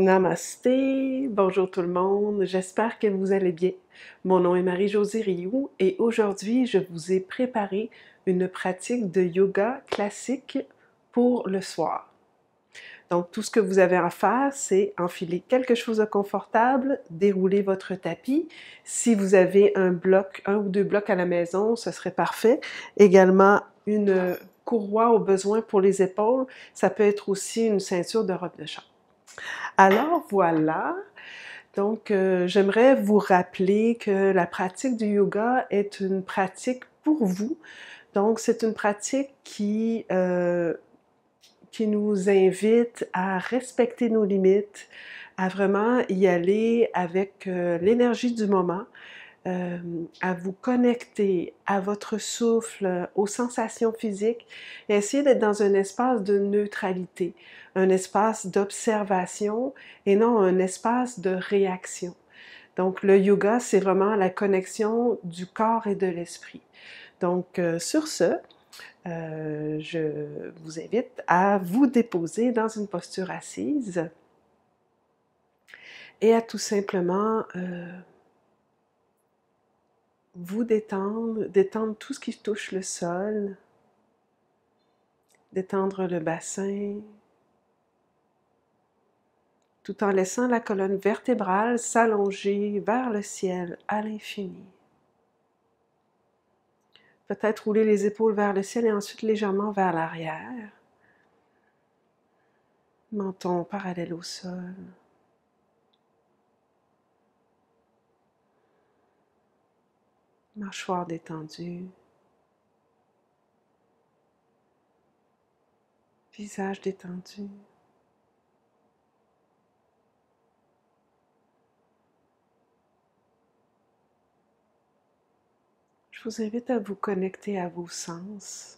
Namasté, bonjour tout le monde, j'espère que vous allez bien. Mon nom est Marie-Josée Rioux et aujourd'hui je vous ai préparé une pratique de yoga classique pour le soir. Donc tout ce que vous avez à faire, c'est enfiler quelque chose de confortable, dérouler votre tapis. Si vous avez un ou deux blocs à la maison, ce serait parfait. Également une courroie au besoin pour les épaules, ça peut être aussi une ceinture de robe de chambre. Alors voilà, donc j'aimerais vous rappeler que la pratique du yoga est une pratique pour vous. Donc c'est une pratique qui nous invite à respecter nos limites, à vraiment y aller avec l'énergie du moment, à vous connecter à votre souffle, aux sensations physiques et essayer d'être dans un espace de neutralité, un espace d'observation et non un espace de réaction. Donc le yoga, c'est vraiment la connexion du corps et de l'esprit. Donc sur ce, je vous invite à vous déposer dans une posture assise et à tout simplement vous détendre, détendre tout ce qui touche le sol, détendre le bassin, tout en laissant la colonne vertébrale s'allonger vers le ciel à l'infini. Peut-être rouler les épaules vers le ciel et ensuite légèrement vers l'arrière. Menton parallèle au sol. Mâchoire détendue. Visage détendu. Je vous invite à vous connecter à vos sens.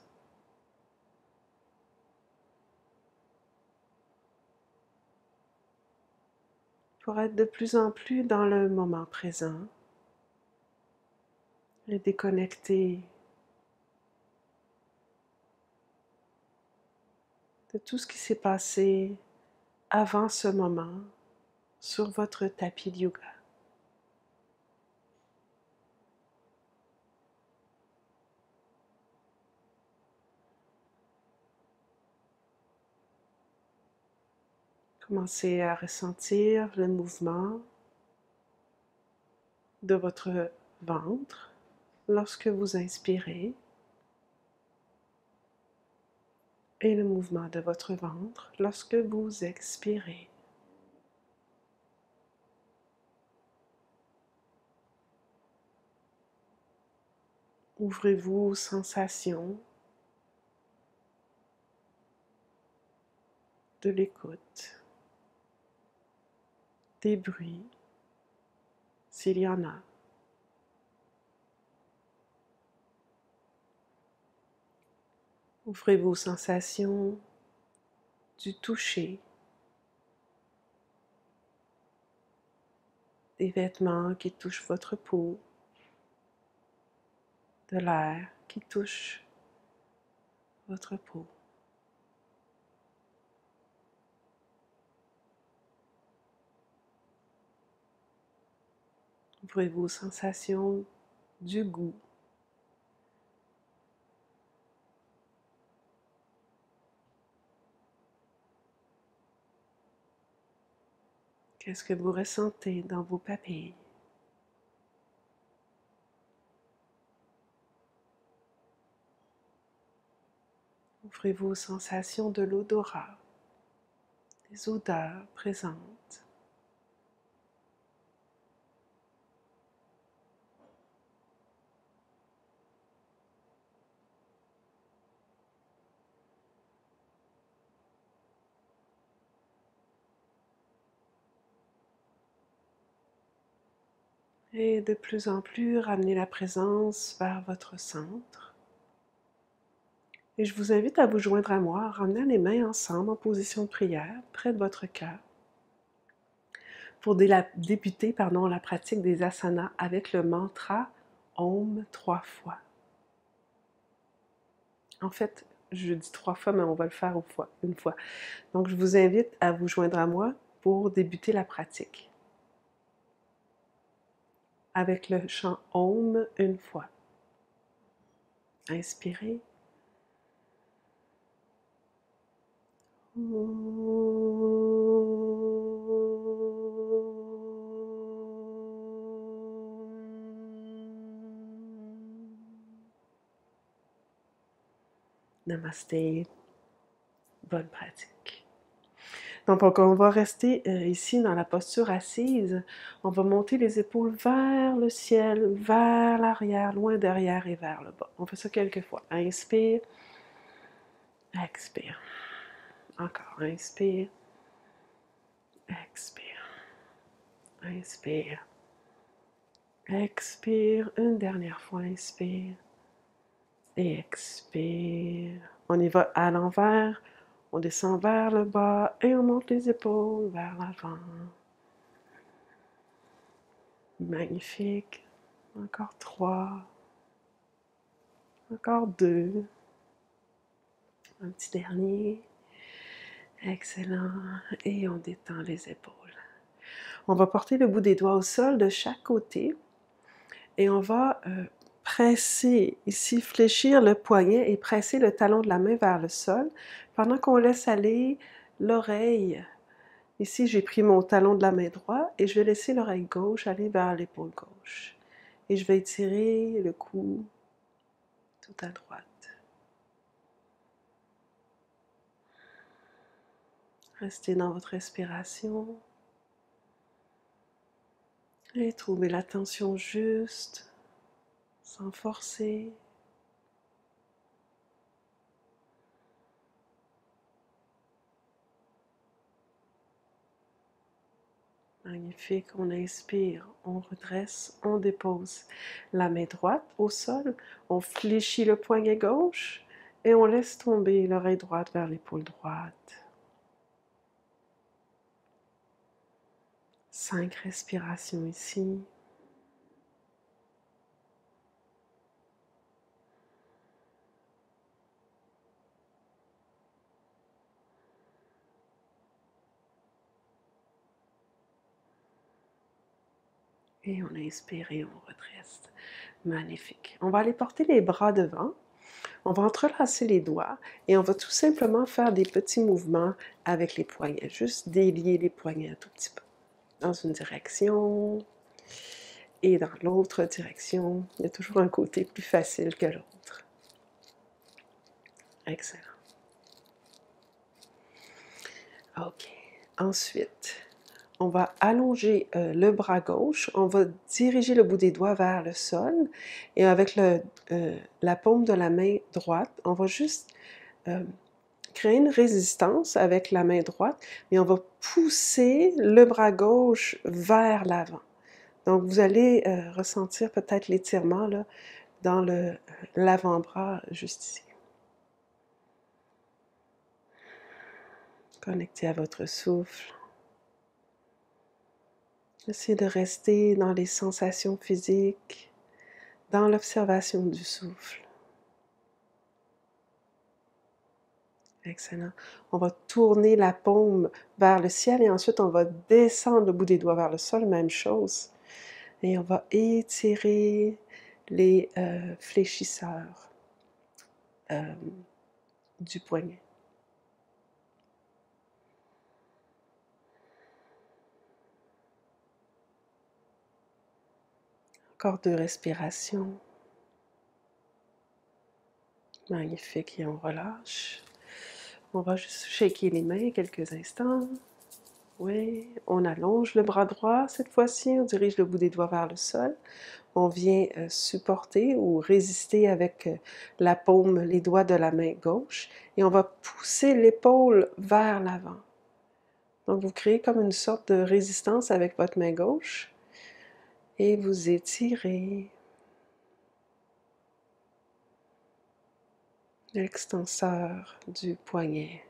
Pour être de plus en plus dans le moment présent et déconnecter de tout ce qui s'est passé avant ce moment sur votre tapis de yoga. Commencez à ressentir le mouvement de votre ventre lorsque vous inspirez et le mouvement de votre ventre lorsque vous expirez. Ouvrez-vous aux sensations de l'écoute, des bruits, s'il y en a. Ouvrez-vous aux sensations du toucher, des vêtements qui touchent votre peau, de l'air qui touche votre peau. Ouvrez-vous aux sensations du goût. Qu'est-ce que vous ressentez dans vos papilles? Ouvrez-vous aux sensations de l'odorat, des odeurs présentes. Et de plus en plus, ramenez la présence vers votre centre. Et je vous invite à vous joindre à moi en ramenant les mains ensemble en position de prière, près de votre cœur, pour débuter la pratique des asanas avec le mantra Om 3 fois. En fait, je dis 3 fois, mais on va le faire une fois. Donc, je vous invite à vous joindre à moi pour débuter la pratique. Avec le chant Om une fois. Inspirez. Namasté. Bonne pratique. Donc, on va rester ici dans la posture assise. On va monter les épaules vers le ciel, vers l'arrière, loin derrière et vers le bas. On fait ça quelques fois. Inspire. Expire. Encore. Inspire. Expire. Inspire. Expire. Une dernière fois. Inspire. Et expire. On y va à l'envers. On descend vers le bas et on monte les épaules vers l'avant. Magnifique. Encore 3. Encore 2. Un petit dernier. Excellent. Et on détend les épaules. On va porter le bout des doigts au sol de chaque côté. Et on va presser, ici, fléchir le poignet et presser le talon de la main vers le sol pendant qu'on laisse aller l'oreille. Ici, j'ai pris mon talon de la main droite et je vais laisser l'oreille gauche aller vers l'épaule gauche. Et je vais étirer le cou tout à droite. Restez dans votre respiration et trouvez la tension juste, sans forcer. Magnifique, on inspire, on redresse, on dépose la main droite au sol, on fléchit le poignet gauche et on laisse tomber l'oreille droite vers l'épaule droite. 5 respirations ici. Et on inspire et on redresse. Magnifique. On va aller porter les bras devant. On va entrelacer les doigts et on va tout simplement faire des petits mouvements avec les poignets. Juste délier les poignets un tout petit peu. Dans une direction et dans l'autre direction. Il y a toujours un côté plus facile que l'autre. Excellent. OK. Ensuite, on va allonger le bras gauche, on va diriger le bout des doigts vers le sol et avec la paume de la main droite, on va juste créer une résistance avec la main droite, mais on va pousser le bras gauche vers l'avant. Donc vous allez ressentir peut-être l'étirement là, dans l'avant-bras juste ici. Connectez à votre souffle. Essayez de rester dans les sensations physiques, dans l'observation du souffle. Excellent. On va tourner la paume vers le ciel et ensuite on va descendre le bout des doigts vers le sol, même chose. Et on va étirer les fléchisseurs du poignet. Encore 2 respirations. Magnifique, et on relâche. On va juste shaker les mains quelques instants. Oui, on allonge le bras droit cette fois-ci, on dirige le bout des doigts vers le sol. On vient supporter ou résister avec la paume, les doigts de la main gauche. Et on va pousser l'épaule vers l'avant. Donc vous créez comme une sorte de résistance avec votre main gauche. Et vous étirez l'extenseur du poignet.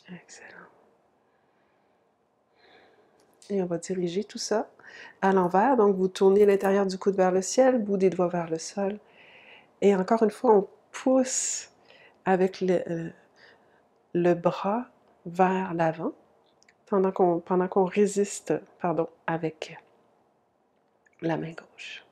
Excellent. Et on va diriger tout ça à l'envers. Donc, vous tournez l'intérieur du coude vers le ciel, bout des doigts vers le sol. Et encore une fois, on pousse avec le bras vers l'avant pendant qu'on résiste, pardon, avec la main gauche.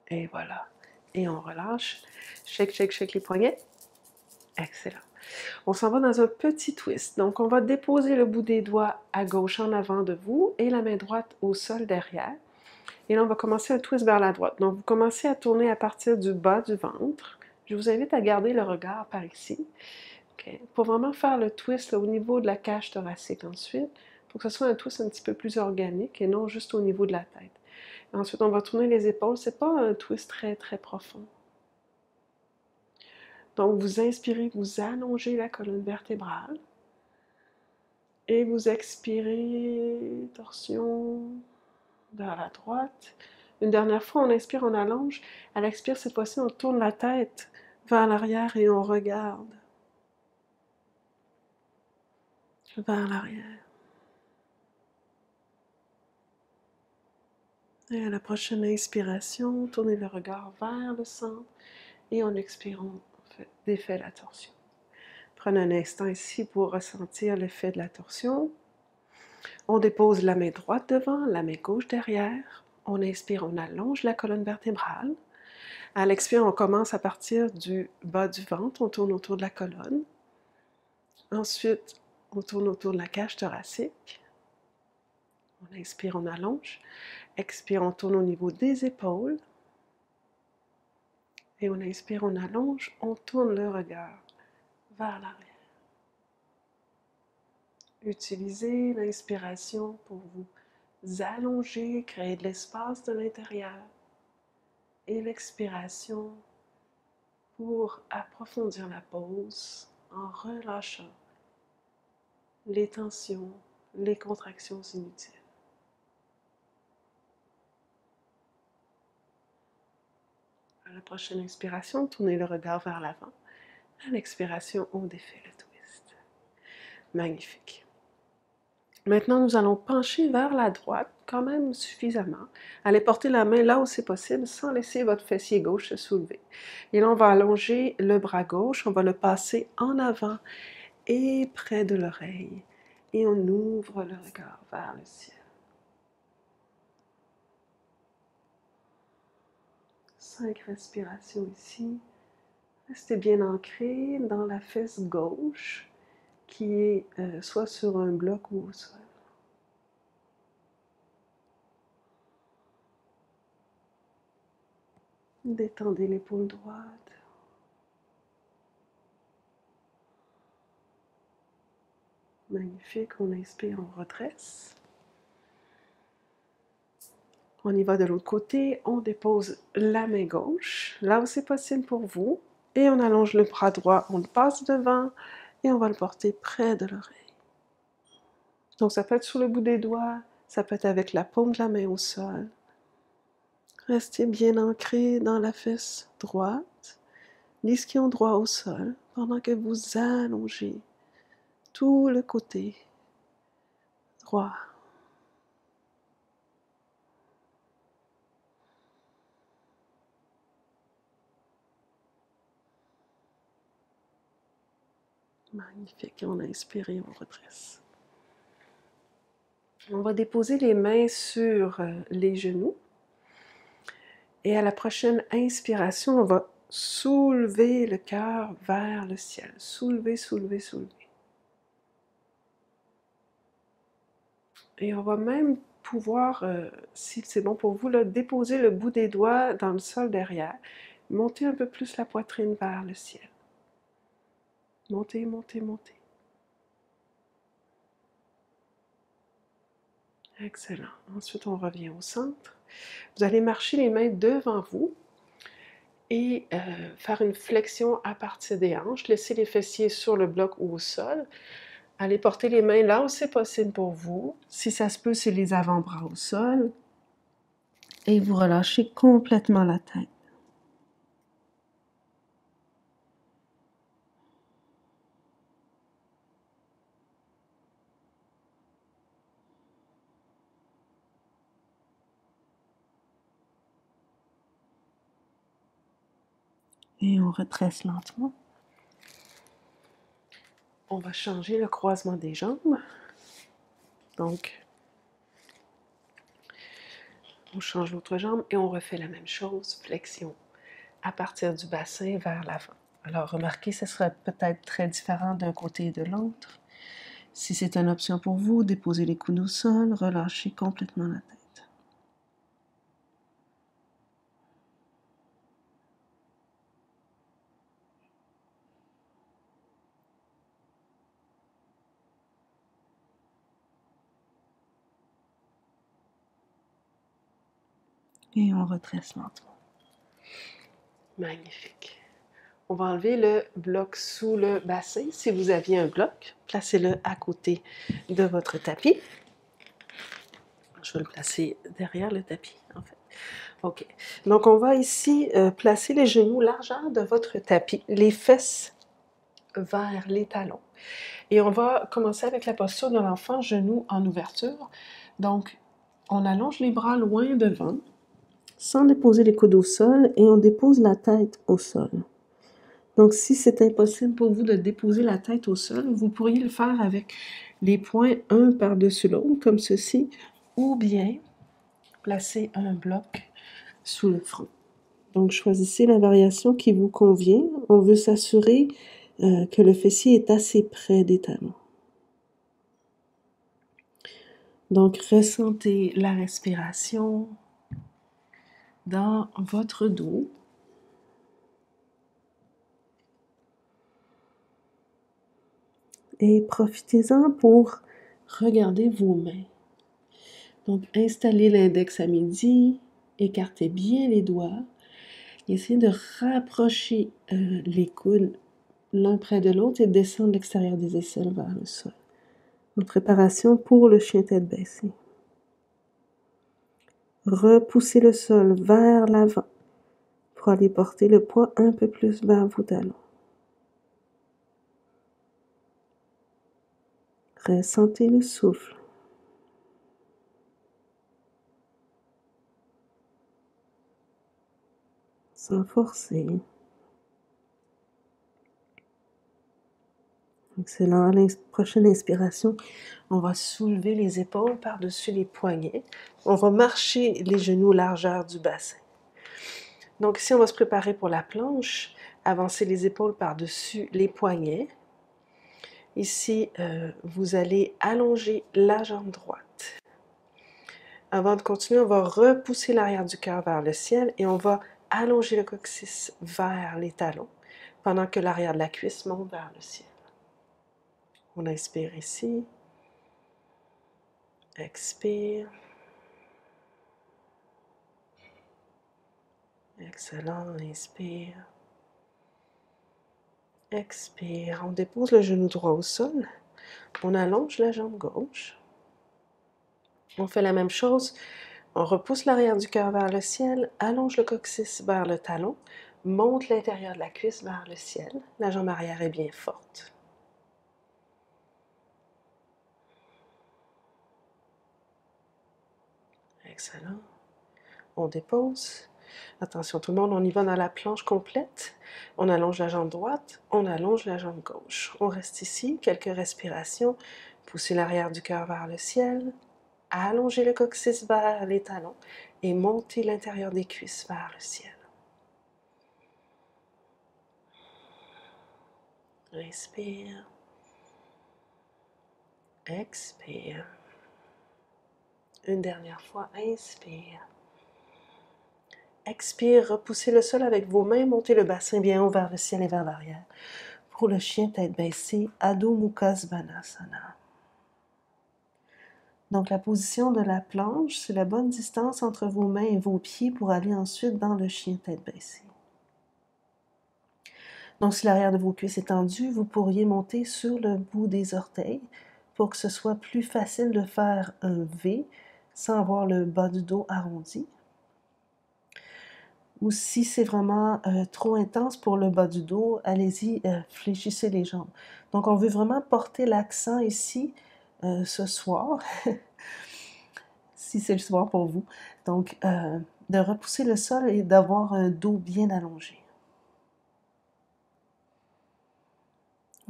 Et voilà. Et on relâche. Shake, shake, shake les poignets. Excellent. On s'en va dans un petit twist. Donc, on va déposer le bout des doigts à gauche en avant de vous et la main droite au sol derrière. Et là, on va commencer un twist vers la droite. Donc, vous commencez à tourner à partir du bas du ventre. Je vous invite à garder le regard par ici. Okay. Pour vraiment faire le twist là, au niveau de la cage thoracique ensuite, pour que ce soit un twist un petit peu plus organique et non juste au niveau de la tête. Et ensuite, on va tourner les épaules. C'est pas un twist très, très profond. Donc, vous inspirez, vous allongez la colonne vertébrale. Et vous expirez, torsion vers la droite. Une dernière fois, on inspire, on allonge. À l'expire, cette fois-ci, on tourne la tête vers l'arrière et on regarde vers l'arrière. Et à la prochaine inspiration, tournez le regard vers le centre et en expirant, on défait la torsion. Prenez un instant ici pour ressentir l'effet de la torsion. On dépose la main droite devant, la main gauche derrière. On inspire, on allonge la colonne vertébrale. À l'expire, on commence à partir du bas du ventre, on tourne autour de la colonne. Ensuite, on tourne autour de la cage thoracique. On inspire, on allonge. Expire, on tourne au niveau des épaules. Et on inspire, on allonge, on tourne le regard vers l'arrière. Utilisez l'inspiration pour vous allonger, créer de l'espace de l'intérieur. Et l'expiration pour approfondir la pose en relâchant les tensions, les contractions inutiles. À la prochaine inspiration, tournez le regard vers l'avant. À l'expiration, on défait le twist. Magnifique. Maintenant, nous allons pencher vers la droite, quand même suffisamment. Allez porter la main là où c'est possible, sans laisser votre fessier gauche se soulever. Et là, on va allonger le bras gauche, on va le passer en avant et près de l'oreille. Et on ouvre le regard vers le ciel. 5 respirations ici. Restez bien ancré dans la fesse gauche qui est soit sur un bloc ou au sol. Détendez l'épaule droite. Magnifique, on inspire, on redresse. On y va de l'autre côté, on dépose la main gauche, là où c'est possible pour vous, et on allonge le bras droit, on le passe devant, et on va le porter près de l'oreille. Donc ça peut être sur le bout des doigts, ça peut être avec la paume de la main au sol. Restez bien ancré dans la fesse droite, l'ischio droit au sol, pendant que vous allongez tout le côté droit. Magnifique, on inspire et on redresse. On va déposer les mains sur les genoux. Et à la prochaine inspiration, on va soulever le cœur vers le ciel. Soulever, soulever, soulever. Et on va même pouvoir, si c'est bon pour vous, là, déposer le bout des doigts dans le sol derrière. Monter un peu plus la poitrine vers le ciel. Montez, montez, montez. Excellent. Ensuite, on revient au centre. Vous allez marcher les mains devant vous et faire une flexion à partir des hanches. Laissez les fessiers sur le bloc ou au sol. Allez porter les mains là où c'est possible pour vous. Si ça se peut, c'est les avant-bras au sol. Et vous relâchez complètement la tête. Et on retresse lentement. On va changer le croisement des jambes. Donc, on change l'autre jambe et on refait la même chose, flexion, à partir du bassin vers l'avant. Alors, remarquez, ce sera peut-être très différent d'un côté et de l'autre. Si c'est une option pour vous, déposez les coudes au sol, relâchez complètement la tête. Et on retresse lentement. Magnifique. On va enlever le bloc sous le bassin. Si vous aviez un bloc, placez-le à côté de votre tapis. Je vais le placer derrière le tapis, en fait. OK. Donc, on va ici placer les genoux largeur de votre tapis, les fesses vers les talons. Et on va commencer avec la posture de l'enfant, genoux en ouverture. Donc, on allonge les bras loin devant, sans déposer les coudes au sol, et on dépose la tête au sol. Donc, si c'est impossible pour vous de déposer la tête au sol, vous pourriez le faire avec les poings un par-dessus l'autre, comme ceci, ou bien placer un bloc sous le front. Donc, choisissez la variation qui vous convient. On veut s'assurer que le fessier est assez près des talons. Donc, ressentez la respiration dans votre dos. Et profitez-en pour regarder vos mains. Donc, installez l'index à midi, écartez bien les doigts. Essayez de rapprocher les coudes l'un près de l'autre et descendre l'extérieur des aisselles vers le sol. En préparation pour le chien tête baissée. Repoussez le sol vers l'avant pour aller porter le poids un peu plus vers vos talons. Ressentez le souffle. Sans forcer. Excellent. À la prochaine inspiration, on va soulever les épaules par-dessus les poignets. On va marcher les genoux largeur du bassin. Donc ici, on va se préparer pour la planche. Avancer les épaules par-dessus les poignets. Ici, vous allez allonger la jambe droite. Avant de continuer, on va repousser l'arrière du cœur vers le ciel et on va allonger le coccyx vers les talons pendant que l'arrière de la cuisse monte vers le ciel. On inspire ici. Expire. Excellent. Inspire. Expire. On dépose le genou droit au sol. On allonge la jambe gauche. On fait la même chose. On repousse l'arrière du cœur vers le ciel, allonge le coccyx vers le talon, monte l'intérieur de la cuisse vers le ciel. La jambe arrière est bien forte. Excellent. On dépose. Attention tout le monde, on y va dans la planche complète. On allonge la jambe droite, on allonge la jambe gauche. On reste ici, quelques respirations. Poussez l'arrière du cœur vers le ciel. Allongez le coccyx vers les talons et montez l'intérieur des cuisses vers le ciel. Inspire. Expire. Une dernière fois, inspire. Expire, repoussez le sol avec vos mains, montez le bassin bien haut vers le ciel et vers l'arrière. Pour le chien tête baissée, Adho Mukha Svanasana. Donc la position de la planche, c'est la bonne distance entre vos mains et vos pieds pour aller ensuite dans le chien tête baissée. Donc si l'arrière de vos cuisses est tendu, vous pourriez monter sur le bout des orteils pour que ce soit plus facile de faire un V sans avoir le bas du dos arrondi. Ou si c'est vraiment trop intense pour le bas du dos, allez-y, fléchissez les jambes. Donc on veut vraiment porter l'accent ici ce soir, si c'est le soir pour vous. Donc de repousser le sol et d'avoir un dos bien allongé.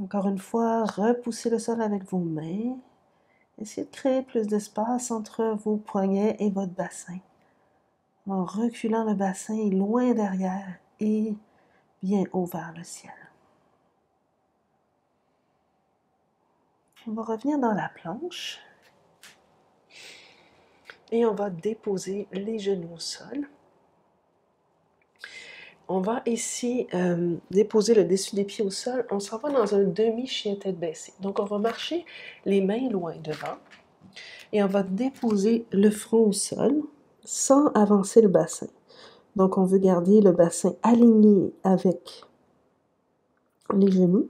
Encore une fois, repoussez le sol avec vos mains. Essayez de créer plus d'espace entre vos poignets et votre bassin, en reculant le bassin loin derrière et bien haut vers le ciel. On va revenir dans la planche et on va déposer les genoux au sol. On va ici déposer le dessus des pieds au sol. On s'en va dans un demi-chien tête baissée. Donc, on va marcher les mains loin devant et on va déposer le front au sol sans avancer le bassin. Donc, on veut garder le bassin aligné avec les genoux.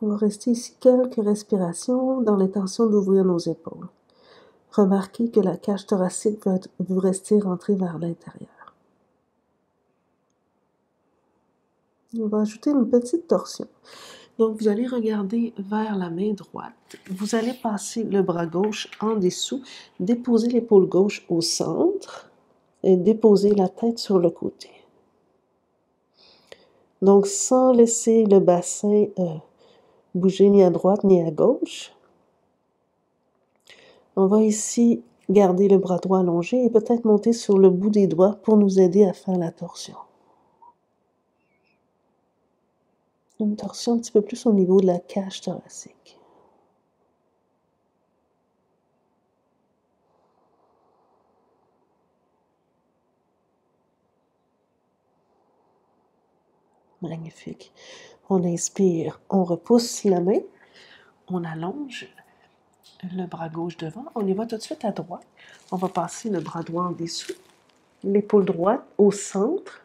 On va rester ici quelques respirations dans l'intention d'ouvrir nos épaules. Remarquez que la cage thoracique veut rester rentrée vers l'intérieur. On va ajouter une petite torsion. Donc, vous allez regarder vers la main droite. Vous allez passer le bras gauche en dessous, déposer l'épaule gauche au centre et déposer la tête sur le côté. Donc, sans laisser le bassin bouger ni à droite ni à gauche. On va ici garder le bras droit allongé et peut-être monter sur le bout des doigts pour nous aider à faire la torsion. Une torsion un petit peu plus au niveau de la cage thoracique. Magnifique. On inspire, on repousse la main, on allonge le bras gauche devant. On y va tout de suite à droite. On va passer le bras droit en dessous, l'épaule droite au centre.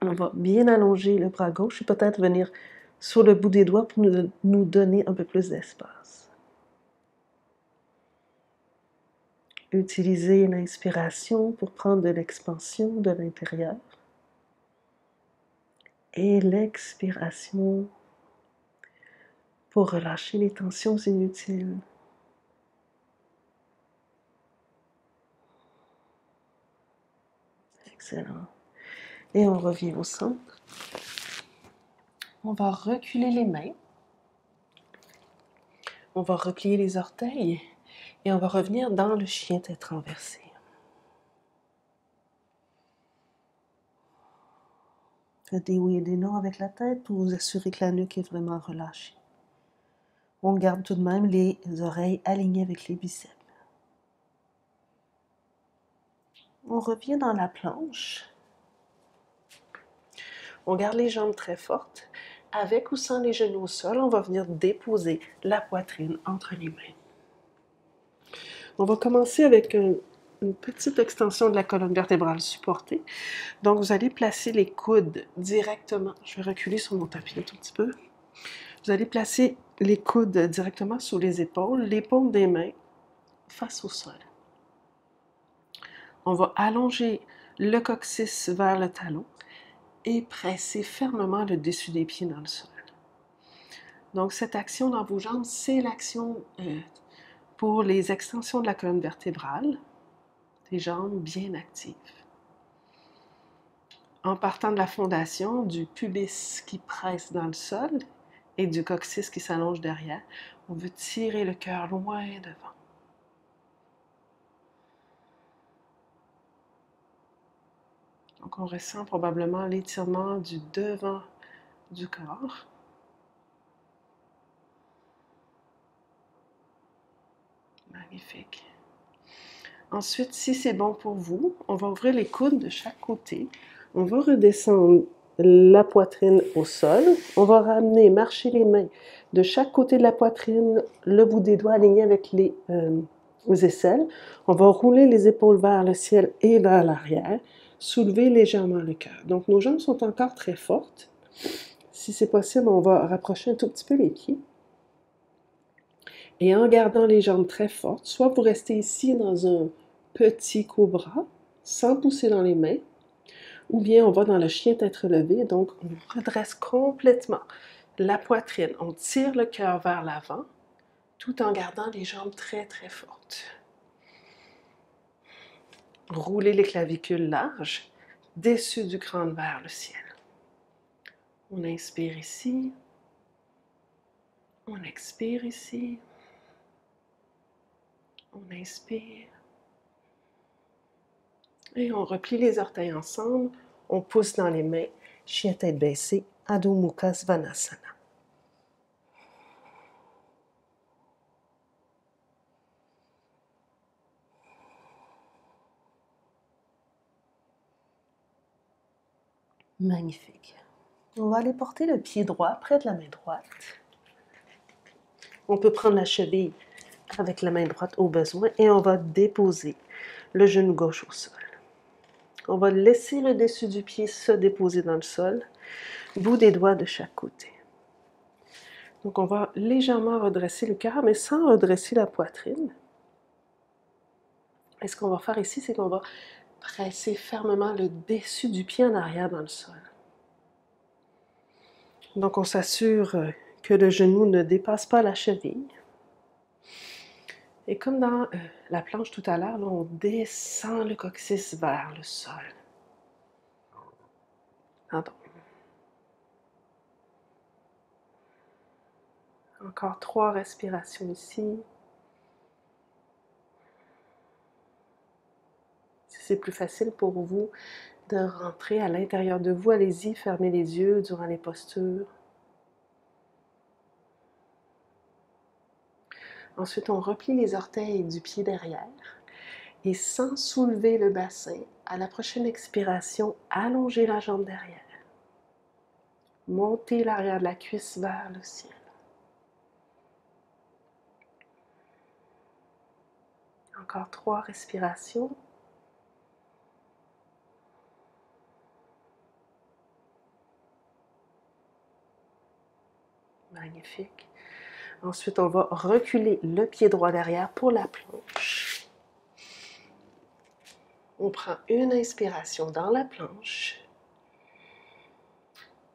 On va bien allonger le bras gauche et peut-être venir sur le bout des doigts pour nous donner un peu plus d'espace. Utilisez l'inspiration pour prendre de l'expansion de l'intérieur et l'expiration pour relâcher les tensions inutiles. Excellent. Et on revient au centre. On va reculer les mains. On va replier les orteils et on va revenir dans le chien tête renversée. Faites des oui et des non avec la tête pour vous assurer que la nuque est vraiment relâchée. On garde tout de même les oreilles alignées avec les biceps. On revient dans la planche. On garde les jambes très fortes. Avec ou sans les genoux au sol, on va venir déposer la poitrine entre les mains. On va commencer avec une petite extension de la colonne vertébrale supportée. Donc, vous allez placer les coudes directement. Je vais reculer sur mon tapis un tout petit peu. Vous allez placer les coudes directement sous les épaules, les paumes des mains face au sol. On va allonger le coccyx vers le talon et presser fermement le dessus des pieds dans le sol. Donc, cette action dans vos jambes, c'est l'action pour les extensions de la colonne vertébrale, des jambes bien actives. En partant de la fondation, du pubis qui presse dans le sol et du coccyx qui s'allonge derrière, on veut tirer le cœur loin devant. Donc, on ressent probablement l'étirement du devant du corps. Magnifique. Ensuite, si c'est bon pour vous, on va ouvrir les coudes de chaque côté. On va redescendre la poitrine au sol. On va ramener, marcher les mains de chaque côté de la poitrine, le bout des doigts aligné avec les aisselles. On va rouler les épaules vers le ciel et vers l'arrière. Soulever légèrement le cœur. Donc, nos jambes sont encore très fortes. Si c'est possible, on va rapprocher un tout petit peu les pieds. Et en gardant les jambes très fortes, soit vous restez ici dans un petit cobra, sans pousser dans les mains, ou bien on va dans le chien tête relevée, donc on redresse complètement la poitrine, on tire le cœur vers l'avant, tout en gardant les jambes très très fortes. Roulez les clavicules larges, dessus du crâne vers le ciel. On inspire ici. On expire ici. On inspire. Et on replie les orteils ensemble. On pousse dans les mains. Chien tête baissée. Adho Mukha Svanasana. Magnifique. On va aller porter le pied droit près de la main droite. On peut prendre la cheville avec la main droite au besoin et on va déposer le genou gauche au sol. On va laisser le dessus du pied se déposer dans le sol, bout des doigts de chaque côté. Donc on va légèrement redresser le cœur, mais sans redresser la poitrine. Et ce qu'on va faire ici, c'est qu'on va presser fermement le dessus du pied en arrière dans le sol. Donc on s'assure que le genou ne dépasse pas la cheville. Et comme dans la planche tout à l'heure, on descend le coccyx vers le sol. Pardon. Encore 3 respirations ici. Si c'est plus facile pour vous de rentrer à l'intérieur de vous, allez-y, fermez les yeux durant les postures. Ensuite, on replie les orteils du pied derrière et sans soulever le bassin, à la prochaine expiration, allongez la jambe derrière. Montez l'arrière de la cuisse vers le ciel. Encore 3 respirations. Magnifique. Ensuite, on va reculer le pied droit derrière pour la planche. On prend une inspiration dans la planche.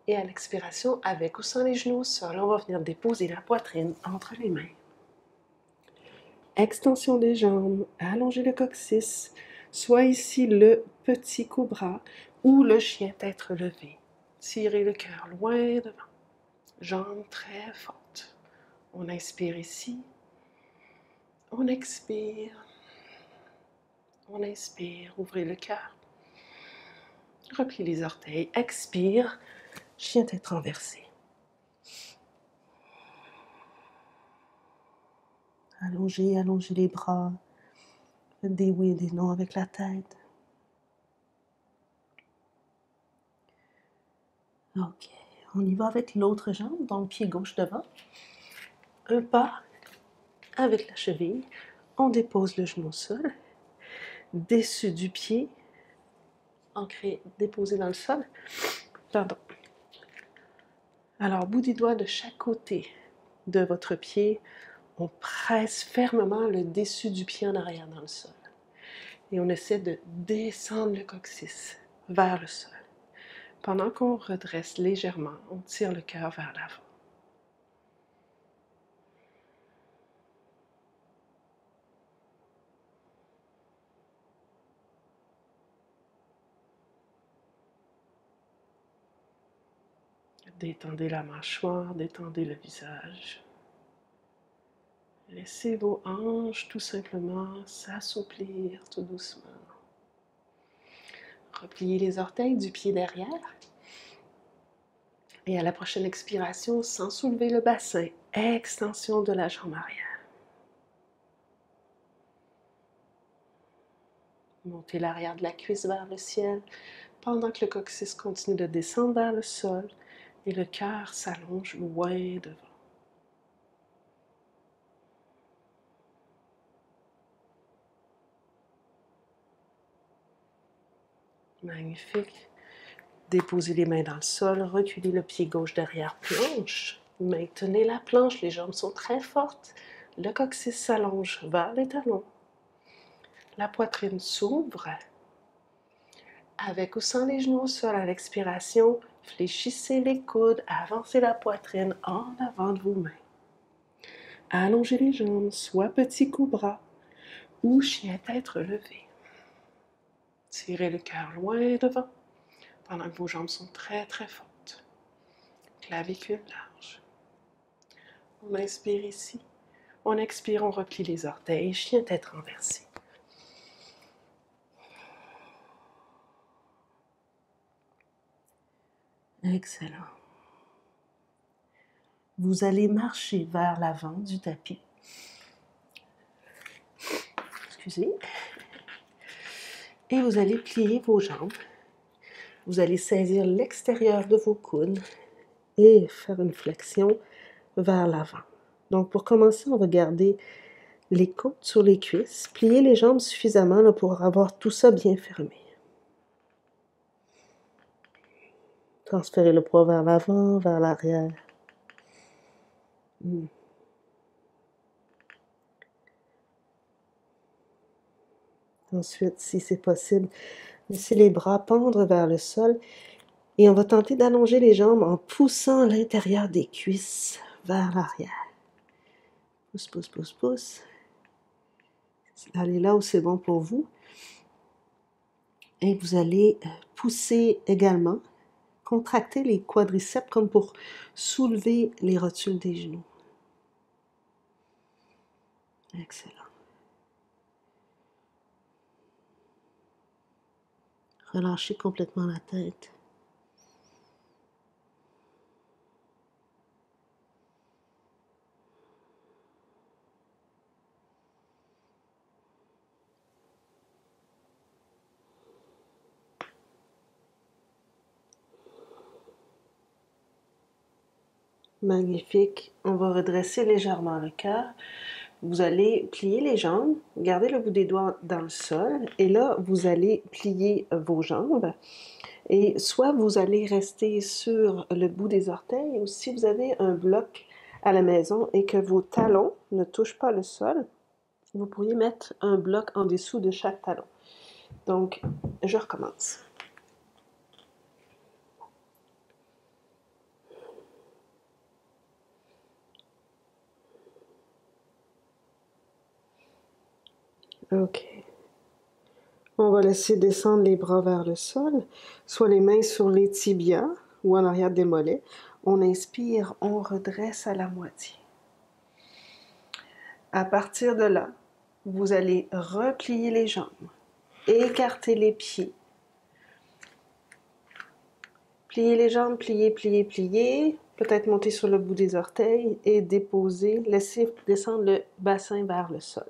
Et à l'expiration, avec ou sans les genoux au sol, on va venir déposer la poitrine entre les mains. Extension des jambes, allongez le coccyx, soit ici le petit cobra ou le chien tête relevée. Tirez le cœur loin devant. Jambes très fortes. On inspire ici. On expire. On inspire. Ouvrez le cœur. Repliez les orteils. Expire. Chien tête renversée. Allongez, allongez les bras. Faites des oui et des non avec la tête. Ok. On y va avec l'autre jambe, donc pied gauche devant. Un pas avec la cheville. On dépose le genou au sol. Dessus du pied. Ancré, déposé dans le sol. Pardon. Alors, bout des doigts de chaque côté de votre pied, on presse fermement le dessus du pied en arrière dans le sol. Et on essaie de descendre le coccyx vers le sol. Pendant qu'on redresse légèrement, on tire le cœur vers l'avant. Détendez la mâchoire, détendez le visage. Laissez vos hanches tout simplement s'assouplir tout doucement. Repliez les orteils du pied derrière. Et à la prochaine expiration, sans soulever le bassin, extension de la jambe arrière. Montez l'arrière de la cuisse vers le ciel pendant que le coccyx continue de descendre vers le sol et le cœur s'allonge loin devant. Magnifique. Déposez les mains dans le sol, reculez le pied gauche derrière planche. Maintenez la planche, les jambes sont très fortes. Le coccyx s'allonge vers les talons. La poitrine s'ouvre. Avec ou sans les genoux au sol à l'expiration, fléchissez les coudes, avancez la poitrine en avant de vos mains. Allongez les jambes, soit petit cobra ou chien tête relevée. Tirez le cœur loin devant pendant que vos jambes sont très très fortes. clavicule large. On inspire ici. On expire, on replie les orteils, chien tête renversée. Excellent. Vous allez marcher vers l'avant du tapis. Excusez. Et vous allez plier vos jambes. Vous allez saisir l'extérieur de vos coudes et faire une flexion vers l'avant. Donc, pour commencer, on va garder les côtes sur les cuisses. Plier les jambes suffisamment là, pour avoir tout ça bien fermé. Transférez le poids vers l'avant, vers l'arrière. Ensuite, si c'est possible, laissez les bras pendre vers le sol et on va tenter d'allonger les jambes en poussant l'intérieur des cuisses vers l'arrière. Pousse, pousse, pousse, pousse. Allez là où c'est bon pour vous. Et vous allez pousser également, contracter les quadriceps comme pour soulever les rotules des genoux. Excellent. Relâchez complètement la tête. Magnifique. On va redresser légèrement le cœur. Vous allez plier les jambes, garder le bout des doigts dans le sol et là, vous allez plier vos jambes. Et soit vous allez rester sur le bout des orteils ou si vous avez un bloc à la maison et que vos talons ne touchent pas le sol, vous pourriez mettre un bloc en dessous de chaque talon. Donc, je recommence. OK. On va laisser descendre les bras vers le sol, soit les mains sur les tibias ou en arrière des mollets. On inspire, on redresse à la moitié. À partir de là, vous allez replier les jambes, écarter les pieds. Plier les jambes, plier, plier, plier. Peut-être monter sur le bout des orteils et déposer, laisser descendre le bassin vers le sol.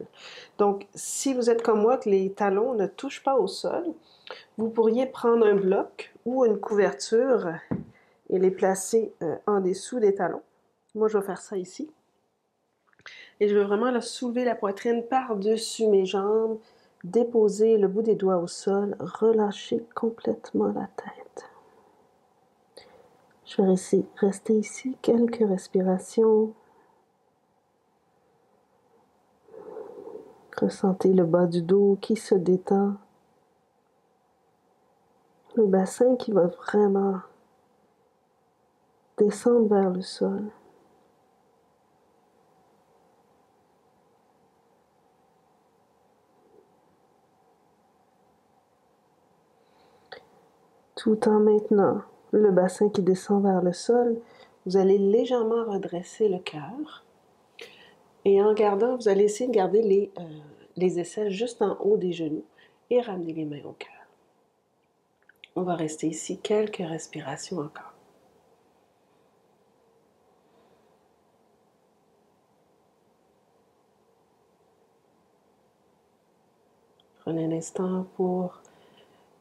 Donc, si vous êtes comme moi, que les talons ne touchent pas au sol, vous pourriez prendre un bloc ou une couverture et les placer en dessous des talons. Moi, je vais faire ça ici. Et je veux vraiment là, soulever la poitrine par-dessus mes jambes, déposer le bout des doigts au sol, relâcher complètement la tête. Je vais rester ici quelques respirations. Ressentez le bas du dos qui se détend. Le bassin qui va vraiment descendre vers le sol. Tout en maintenant le bassin qui descend vers le sol, vous allez légèrement redresser le cœur. Et en gardant, vous allez essayer de garder les aisselles juste en haut des genoux et ramener les mains au cœur. On va rester ici quelques respirations encore. Prenez un instant pour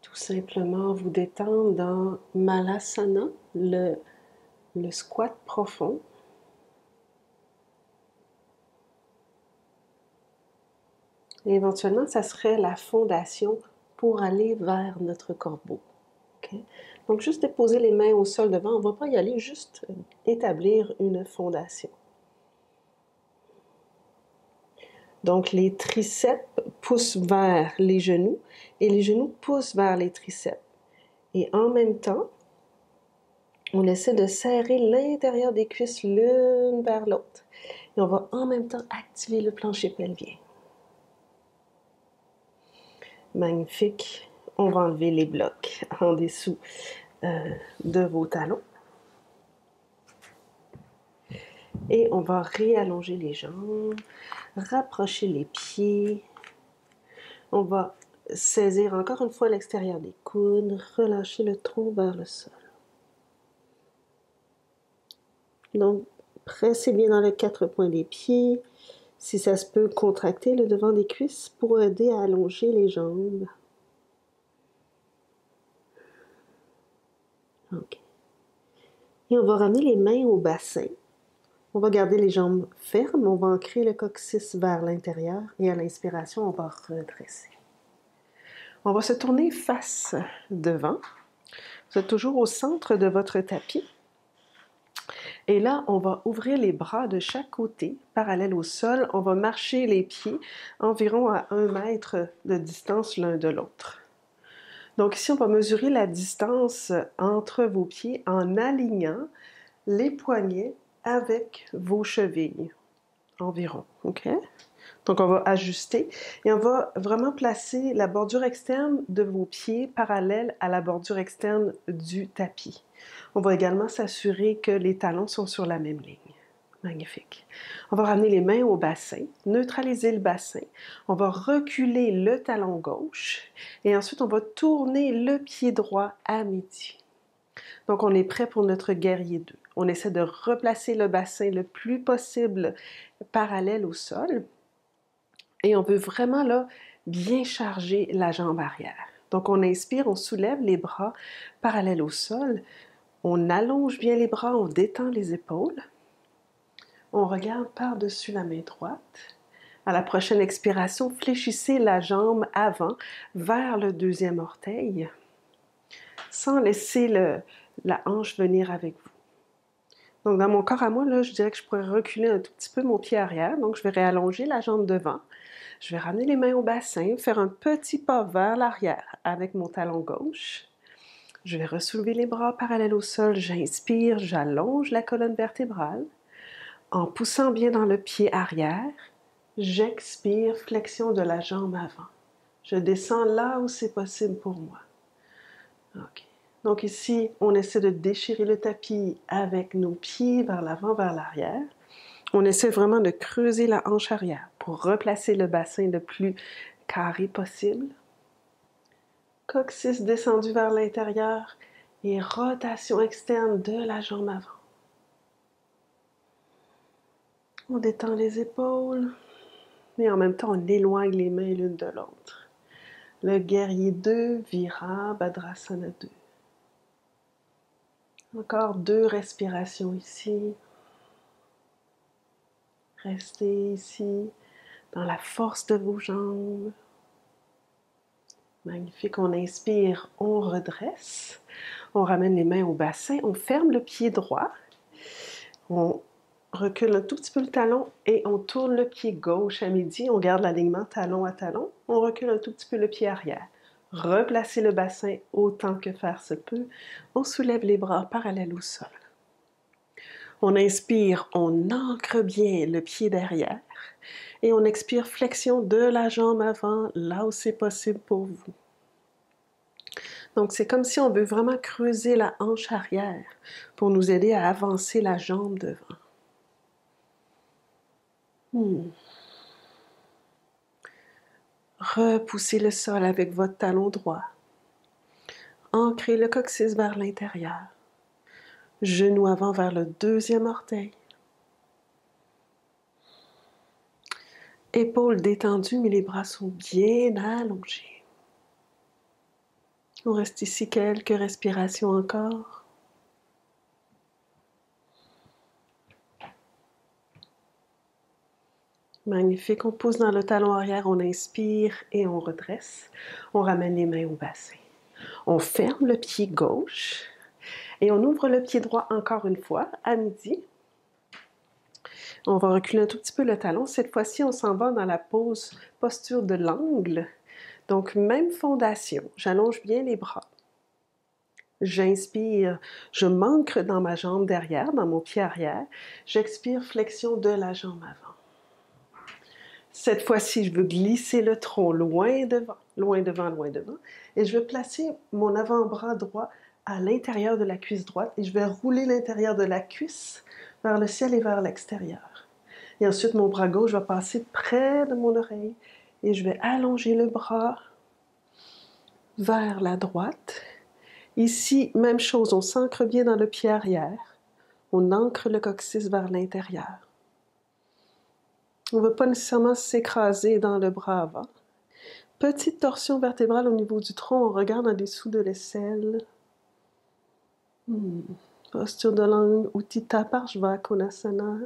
tout simplement vous détendre dans Malasana, le squat profond. Et éventuellement, ça serait la fondation pour aller vers notre corbeau. Okay? Donc, juste déposer les mains au sol devant, on ne va pas y aller, juste établir une fondation. Donc, les triceps poussent vers les genoux et les genoux poussent vers les triceps. Et en même temps, on essaie de serrer l'intérieur des cuisses l'une vers l'autre. Et on va en même temps activer le plancher pelvien. Magnifique. On va enlever les blocs en dessous de vos talons. Et on va réallonger les jambes, rapprocher les pieds. On va saisir encore une fois l'extérieur des coudes, relâcher le tronc vers le sol. Donc, pressez bien dans les 4 points des pieds. Si ça se peut, contracter le devant des cuisses pour aider à allonger les jambes. OK. Et on va ramener les mains au bassin. On va garder les jambes fermes. On va ancrer le coccyx vers l'intérieur. Et à l'inspiration, on va redresser. On va se tourner face devant. Vous êtes toujours au centre de votre tapis. Et là, on va ouvrir les bras de chaque côté, parallèles au sol. On va marcher les pieds environ à 1 mètre de distance l'un de l'autre. Donc ici, on va mesurer la distance entre vos pieds en alignant les poignets avec vos chevilles, environ. OK? Donc, on va ajuster et on va vraiment placer la bordure externe de vos pieds parallèle à la bordure externe du tapis. On va également s'assurer que les talons sont sur la même ligne. Magnifique. On va ramener les mains au bassin, neutraliser le bassin. On va reculer le talon gauche et ensuite on va tourner le pied droit à midi. Donc, on est prêt pour notre guerrier 2. On essaie de replacer le bassin le plus possible parallèle au sol. Et on veut vraiment là bien charger la jambe arrière. Donc, on inspire, on soulève les bras parallèles au sol. On allonge bien les bras, on détend les épaules. On regarde par-dessus la main droite. À la prochaine expiration, fléchissez la jambe avant vers le deuxième orteil sans laisser la hanche venir avec vous. Donc, dans mon corps à moi, là, je dirais que je pourrais reculer un tout petit peu mon pied arrière. Donc, je vais réallonger la jambe devant. Je vais ramener les mains au bassin, faire un petit pas vers l'arrière avec mon talon gauche. Je vais ressoulever les bras parallèles au sol. J'inspire, j'allonge la colonne vertébrale. En poussant bien dans le pied arrière, j'expire, flexion de la jambe avant. Je descends là où c'est possible pour moi. OK. Donc ici, on essaie de déchirer le tapis avec nos pieds vers l'avant, vers l'arrière. On essaie vraiment de creuser la hanche arrière pour replacer le bassin le plus carré possible. Coccyx descendu vers l'intérieur et rotation externe de la jambe avant. On détend les épaules et en même temps on éloigne les mains l'une de l'autre. Le guerrier 2, Virabhadrasana 2. Encore 2 respirations ici. Restez ici, dans la force de vos jambes. Magnifique, on inspire, on redresse. On ramène les mains au bassin, on ferme le pied droit. On recule un tout petit peu le talon et on tourne le pied gauche à midi. On garde l'alignement talon à talon. On recule un tout petit peu le pied arrière. Replacez le bassin autant que faire se peut. On soulève les bras parallèles au sol. On inspire, on ancre bien le pied derrière et on expire, flexion de la jambe avant, là où c'est possible pour vous. Donc, c'est comme si on veut vraiment creuser la hanche arrière pour nous aider à avancer la jambe devant. Repoussez le sol avec votre talon droit. Ancrez le coccyx vers l'intérieur. Genou avant vers le deuxième orteil. Épaules détendues, mais les bras sont bien allongés. On reste ici quelques respirations encore. Magnifique, on pousse dans le talon arrière, on inspire et on redresse. On ramène les mains au bassin. On ferme le pied gauche et on ouvre le pied droit encore une fois à midi. On va reculer un tout petit peu le talon. Cette fois-ci, on s'en va dans la posture de l'angle. Donc, même fondation. J'allonge bien les bras. J'inspire, je m'ancre dans ma jambe derrière, dans mon pied arrière. J'expire, flexion de la jambe avant. Cette fois-ci, je veux glisser le tronc loin devant, loin devant, loin devant. Et je vais placer mon avant-bras droit à l'intérieur de la cuisse droite et je vais rouler l'intérieur de la cuisse vers le ciel et vers l'extérieur. Et ensuite, mon bras gauche va passer près de mon oreille et je vais allonger le bras vers la droite. Ici, même chose, on s'ancre bien dans le pied arrière. On ancre le coccyx vers l'intérieur. On ne va pas nécessairement s'écraser dans le bras avant. Petite torsion vertébrale au niveau du tronc, on regarde en dessous de l'aisselle. Posture de langue Utthita Parshva Konasana.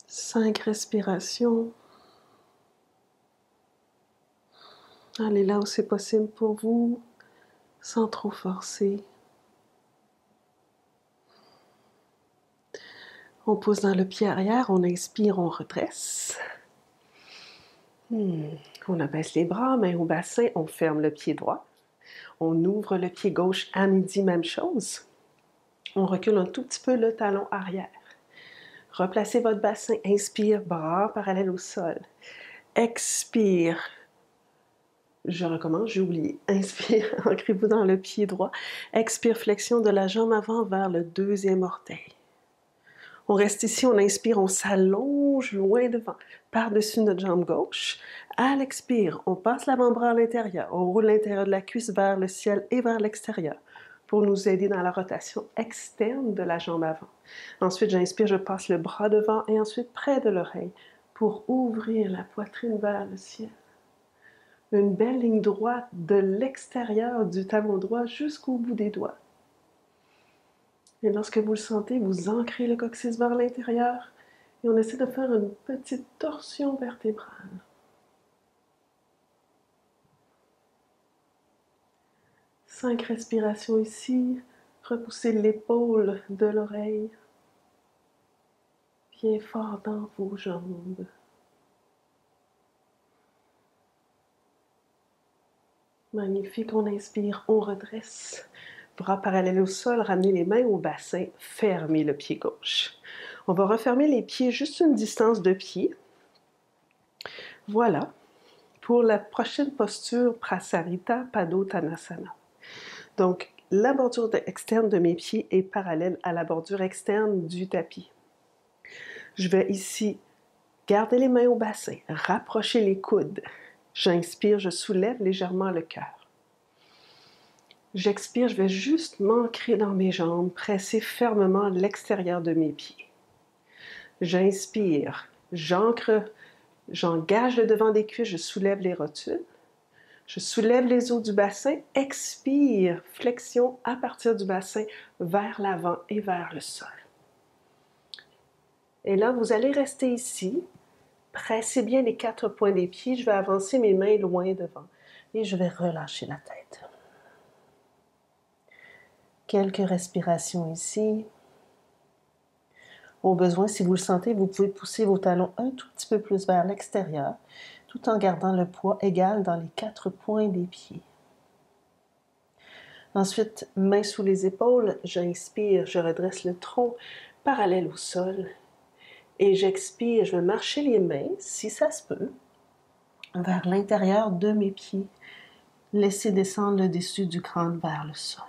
5 respirations. Allez là où c'est possible pour vous, sans trop forcer. On pousse dans le pied arrière, on inspire, on redresse. On abaisse les bras, main au bassin, on ferme le pied droit. On ouvre le pied gauche à midi, même chose. On recule un tout petit peu le talon arrière. Replacez votre bassin, inspire, bras parallèles au sol. Expire. Je recommence, j'ai oublié. Inspire, ancrez-vous dans le pied droit. Expire, flexion de la jambe avant vers le deuxième orteil. On reste ici, on inspire, on s'allonge loin devant, par-dessus notre jambe gauche. À l'expire, on passe l'avant-bras à l'intérieur. On roule l'intérieur de la cuisse vers le ciel et vers l'extérieur pour nous aider dans la rotation externe de la jambe avant. Ensuite, j'inspire, je passe le bras devant et ensuite près de l'oreille pour ouvrir la poitrine vers le ciel. Une belle ligne droite de l'extérieur du talon droit jusqu'au bout des doigts. Et lorsque vous le sentez, vous ancrez le coccyx vers l'intérieur et on essaie de faire une petite torsion vertébrale. Cinq respirations ici. Repoussez l'épaule de l'oreille. Bien fort dans vos jambes. Magnifique, on inspire, on redresse. Bras parallèles au sol, ramenez les mains au bassin, fermez le pied gauche. On va refermer les pieds juste une distance de pied. Voilà. Pour la prochaine posture, Prasarita Padottanasana. Donc, la bordure externe de mes pieds est parallèle à la bordure externe du tapis. Je vais ici garder les mains au bassin, rapprocher les coudes. J'inspire, je soulève légèrement le cœur. J'expire, je vais juste m'ancrer dans mes jambes, presser fermement l'extérieur de mes pieds. J'inspire, j'engage le devant des cuisses, je soulève les rotules. Je soulève les os du bassin, expire, flexion à partir du bassin vers l'avant et vers le sol. Et là, vous allez rester ici, pressez bien les 4 points des pieds, je vais avancer mes mains loin devant et je vais relâcher la tête. Quelques respirations ici. Au besoin, si vous le sentez, vous pouvez pousser vos talons un tout petit peu plus vers l'extérieur, tout en gardant le poids égal dans les 4 points des pieds. Ensuite, mains sous les épaules, j'inspire, je redresse le tronc parallèle au sol. Et j'expire, je vais marcher les mains, si ça se peut, vers l'intérieur de mes pieds. Laissez descendre le dessus du crâne vers le sol.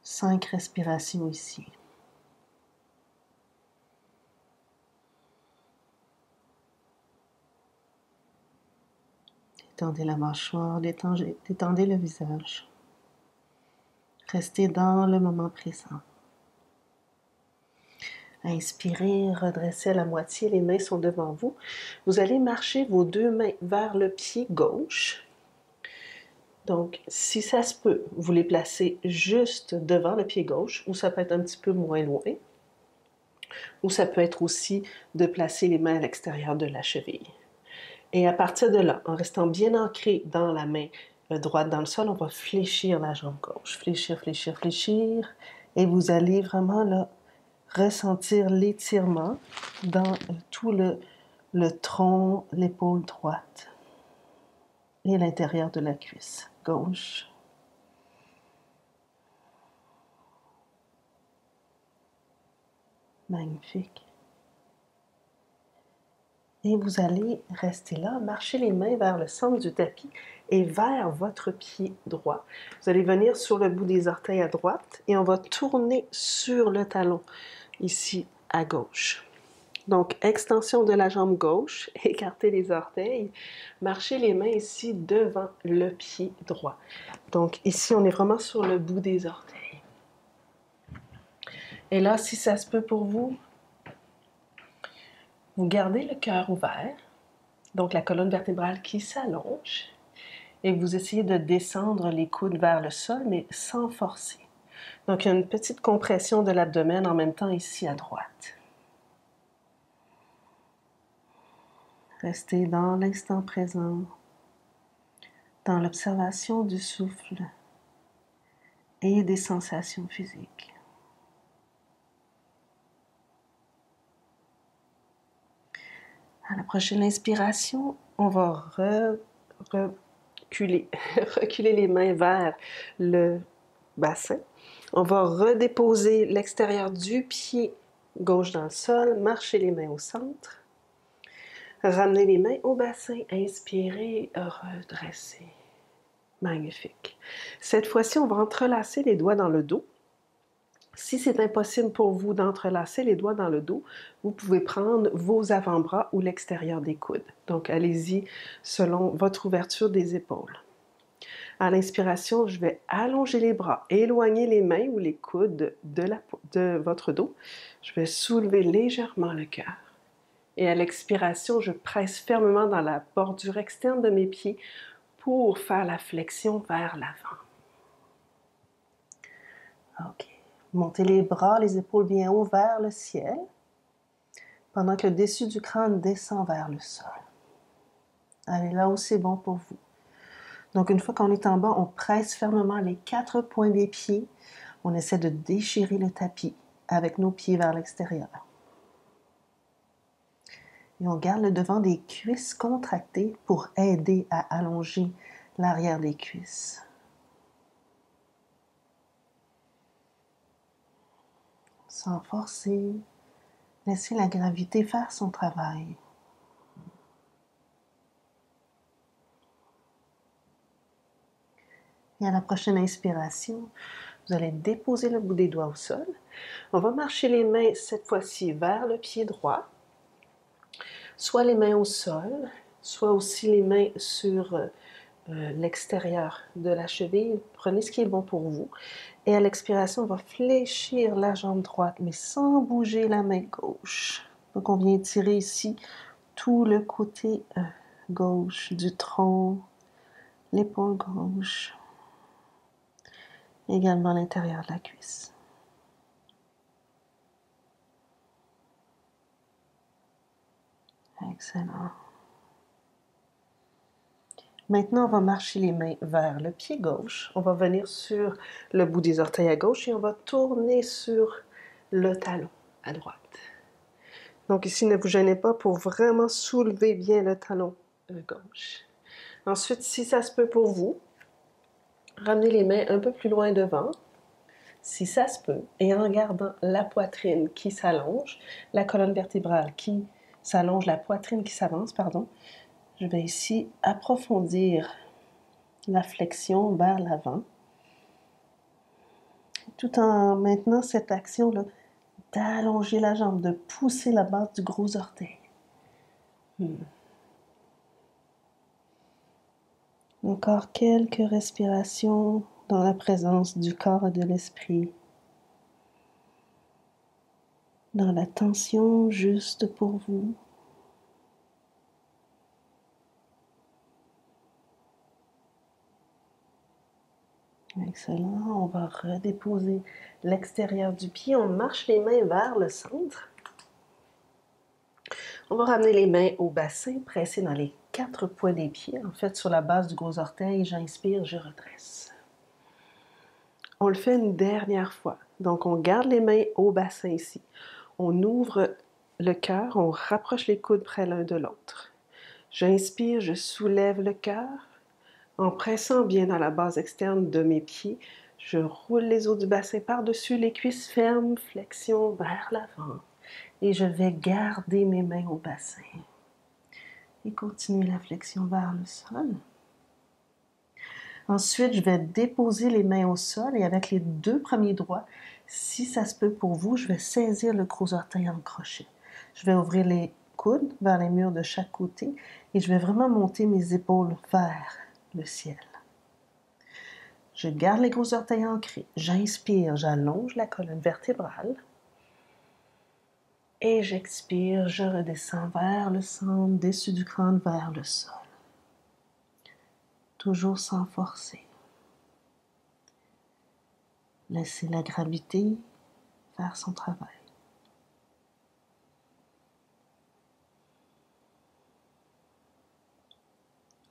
5 respirations ici. Détendez la mâchoire, détendez le visage. Restez dans le moment présent. Inspirez, redressez à la moitié, les mains sont devant vous. Vous allez marcher vos 2 mains vers le pied gauche. Donc, si ça se peut, vous les placez juste devant le pied gauche, ou ça peut être un petit peu moins loin. Ou ça peut être aussi de placer les mains à l'extérieur de la cheville. Et à partir de là, en restant bien ancré dans la main droite dans le sol, on va fléchir la jambe gauche. Fléchir, fléchir, fléchir. Et vous allez vraiment là ressentir l'étirement dans tout le tronc, l'épaule droite et l'intérieur de la cuisse gauche. Magnifique. Et vous allez rester là, marcher les mains vers le centre du tapis et vers votre pied droit. Vous allez venir sur le bout des orteils à droite et on va tourner sur le talon ici à gauche. Donc, extension de la jambe gauche, écartez les orteils, marchez les mains ici devant le pied droit. Donc, ici, on est vraiment sur le bout des orteils. Et là, si ça se peut pour vous, vous gardez le cœur ouvert, donc la colonne vertébrale qui s'allonge, et vous essayez de descendre les coudes vers le sol, mais sans forcer. Donc, il y a une petite compression de l'abdomen en même temps ici à droite. Restez dans l'instant présent, dans l'observation du souffle et des sensations physiques. À la prochaine inspiration, on va reculer, reculer les mains vers le bassin. On va redéposer l'extérieur du pied gauche dans le sol, marcher les mains au centre. Ramenez les mains au bassin, inspirez, redressez. Magnifique. Cette fois-ci, on va entrelacer les doigts dans le dos. Si c'est impossible pour vous d'entrelacer les doigts dans le dos, vous pouvez prendre vos avant-bras ou l'extérieur des coudes. Donc, allez-y selon votre ouverture des épaules. À l'inspiration, je vais allonger les bras, éloigner les mains ou les coudes de votre dos. Je vais soulever légèrement le cœur. Et à l'expiration, je presse fermement dans la bordure externe de mes pieds pour faire la flexion vers l'avant. OK. Montez les bras, les épaules bien haut vers le ciel, pendant que le dessus du crâne descend vers le sol. Allez là où c'est bon pour vous. Donc, une fois qu'on est en bas, on presse fermement les 4 points des pieds. On essaie de déchirer le tapis avec nos pieds vers l'extérieur. Et on garde le devant des cuisses contractées pour aider à allonger l'arrière des cuisses. Sans forcer, laissez la gravité faire son travail. Et à la prochaine inspiration, vous allez déposer le bout des doigts au sol. On va marcher les mains cette fois-ci vers le pied droit. Soit les mains au sol, soit aussi les mains sur l'extérieur de la cheville. Prenez ce qui est bon pour vous. Et à l'expiration, on va fléchir la jambe droite, mais sans bouger la main gauche. Donc, on vient tirer ici tout le côté gauche du tronc, l'épaule gauche, également l'intérieur de la cuisse. Excellent. Maintenant, on va marcher les mains vers le pied gauche. On va venir sur le bout des orteils à gauche et on va tourner sur le talon à droite. Donc ici, ne vous gênez pas pour vraiment soulever bien le talon gauche. Ensuite, si ça se peut pour vous, ramenez les mains un peu plus loin devant, si ça se peut, et en gardant la poitrine qui s'allonge, la colonne vertébrale qui s'allonge, la poitrine qui s'avance, pardon. Je vais ici approfondir la flexion vers l'avant, tout en maintenant cette action-là d'allonger la jambe, de pousser la base du gros orteil. Encore quelques respirations dans la présence du corps et de l'esprit, dans la tension juste pour vous. Excellent. On va redéposer l'extérieur du pied. On marche les mains vers le centre. On va ramener les mains au bassin, presser dans les 4 points des pieds. En fait, sur la base du gros orteil, j'inspire, je redresse. On le fait une dernière fois. Donc, on garde les mains au bassin ici. On ouvre le cœur, on rapproche les coudes près l'un de l'autre. J'inspire, je soulève le cœur. En pressant bien dans la base externe de mes pieds, je roule les os du bassin par-dessus, les cuisses fermes, flexion vers l'avant. Et je vais garder mes mains au bassin. Et continuez la flexion vers le sol. Ensuite, je vais déposer les mains au sol et avec les deux premiers doigts, si ça se peut pour vous, je vais saisir le gros orteil en crochet. Je vais ouvrir les coudes vers les murs de chaque côté et je vais vraiment monter mes épaules vers le ciel. Je garde les gros orteils ancrés. J'inspire, j'allonge la colonne vertébrale. Et j'expire, je redescends vers le centre, dessus du crâne vers le sol. Toujours sans forcer. Laissez la gravité faire son travail.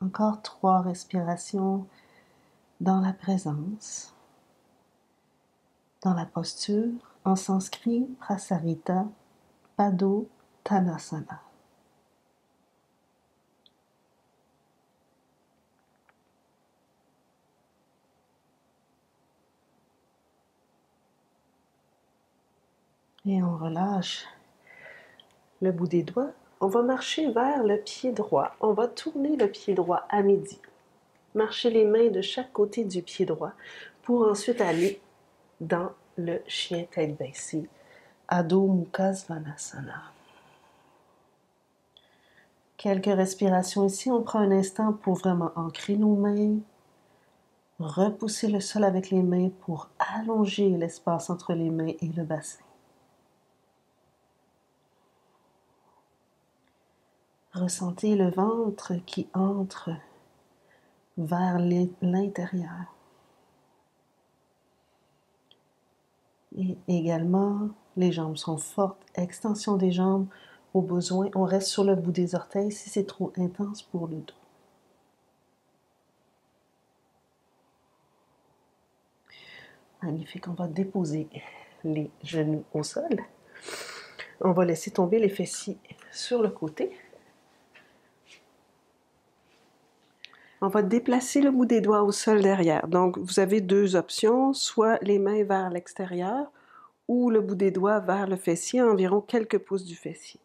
Encore 3 respirations dans la présence, dans la posture, en sanskrit, Prasarita, Padottanasana. Et on relâche le bout des doigts. On va marcher vers le pied droit. On va tourner le pied droit à midi. Marchez les mains de chaque côté du pied droit pour ensuite aller dans le chien tête baissée, Adho Mukha Svanasana. Quelques respirations ici. On prend un instant pour vraiment ancrer nos mains, repousser le sol avec les mains pour allonger l'espace entre les mains et le bassin. Ressentez le ventre qui entre vers l'intérieur. Et également, les jambes sont fortes. Extension des jambes au besoin. On reste sur le bout des orteils si c'est trop intense pour le dos. Magnifique. On va déposer les genoux au sol. On va laisser tomber les fessiers sur le côté. On va déplacer le bout des doigts au sol derrière. Donc, vous avez 2 options, soit les mains vers l'extérieur ou le bout des doigts vers le fessier, environ quelques pouces du fessier.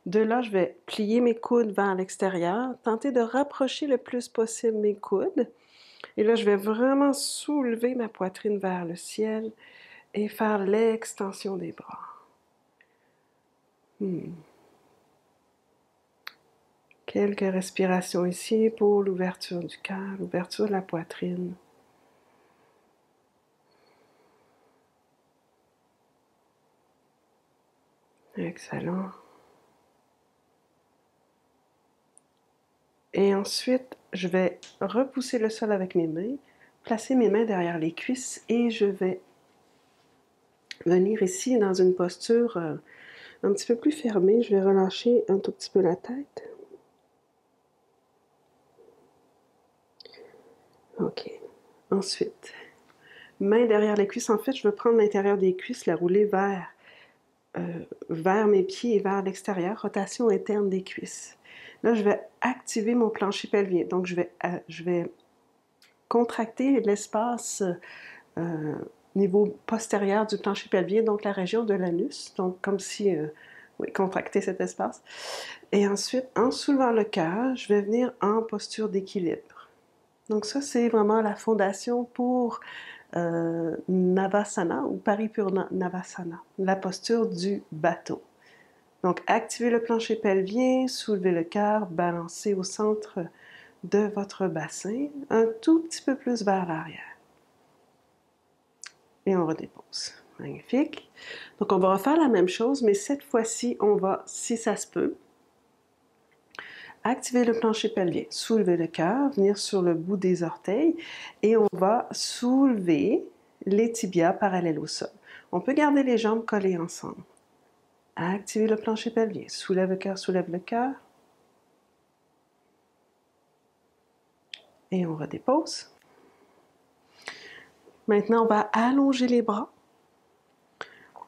De là, je vais plier mes coudes vers l'extérieur, tenter de rapprocher le plus possible mes coudes. Et là, je vais vraiment soulever ma poitrine vers le ciel et faire l'extension des bras. Quelques respirations ici pour l'ouverture du cœur, l'ouverture de la poitrine. Excellent. Et ensuite, je vais repousser le sol avec mes mains, placer mes mains derrière les cuisses et je vais venir ici dans une posture un petit peu plus fermée. Je vais relâcher un tout petit peu la tête. OK. Ensuite, main derrière les cuisses. En fait, je vais prendre l'intérieur des cuisses, la rouler vers mes pieds et vers l'extérieur. Rotation interne des cuisses. Là, je vais activer mon plancher pelvien. Donc, je vais contracter l'espace niveau postérieur du plancher pelvien, donc la région de l'anus. Donc, comme si, contracter cet espace. Et ensuite, en soulevant le cœur, je vais venir en posture d'équilibre. Donc ça, c'est vraiment la fondation pour Navasana ou Paripurna Navasana, la posture du bateau. Donc, activez le plancher pelvien, soulevez le cœur, balancez au centre de votre bassin, un tout petit peu plus vers l'arrière. Et on redépose. Magnifique. Donc, on va refaire la même chose, mais cette fois-ci, on va, si ça se peut, activer le plancher pelvien, soulever le cœur, venir sur le bout des orteils et on va soulever les tibias parallèles au sol. On peut garder les jambes collées ensemble. Activer le plancher pelvien, soulève le cœur, soulève le cœur. Et on redépose. Maintenant, on va allonger les bras.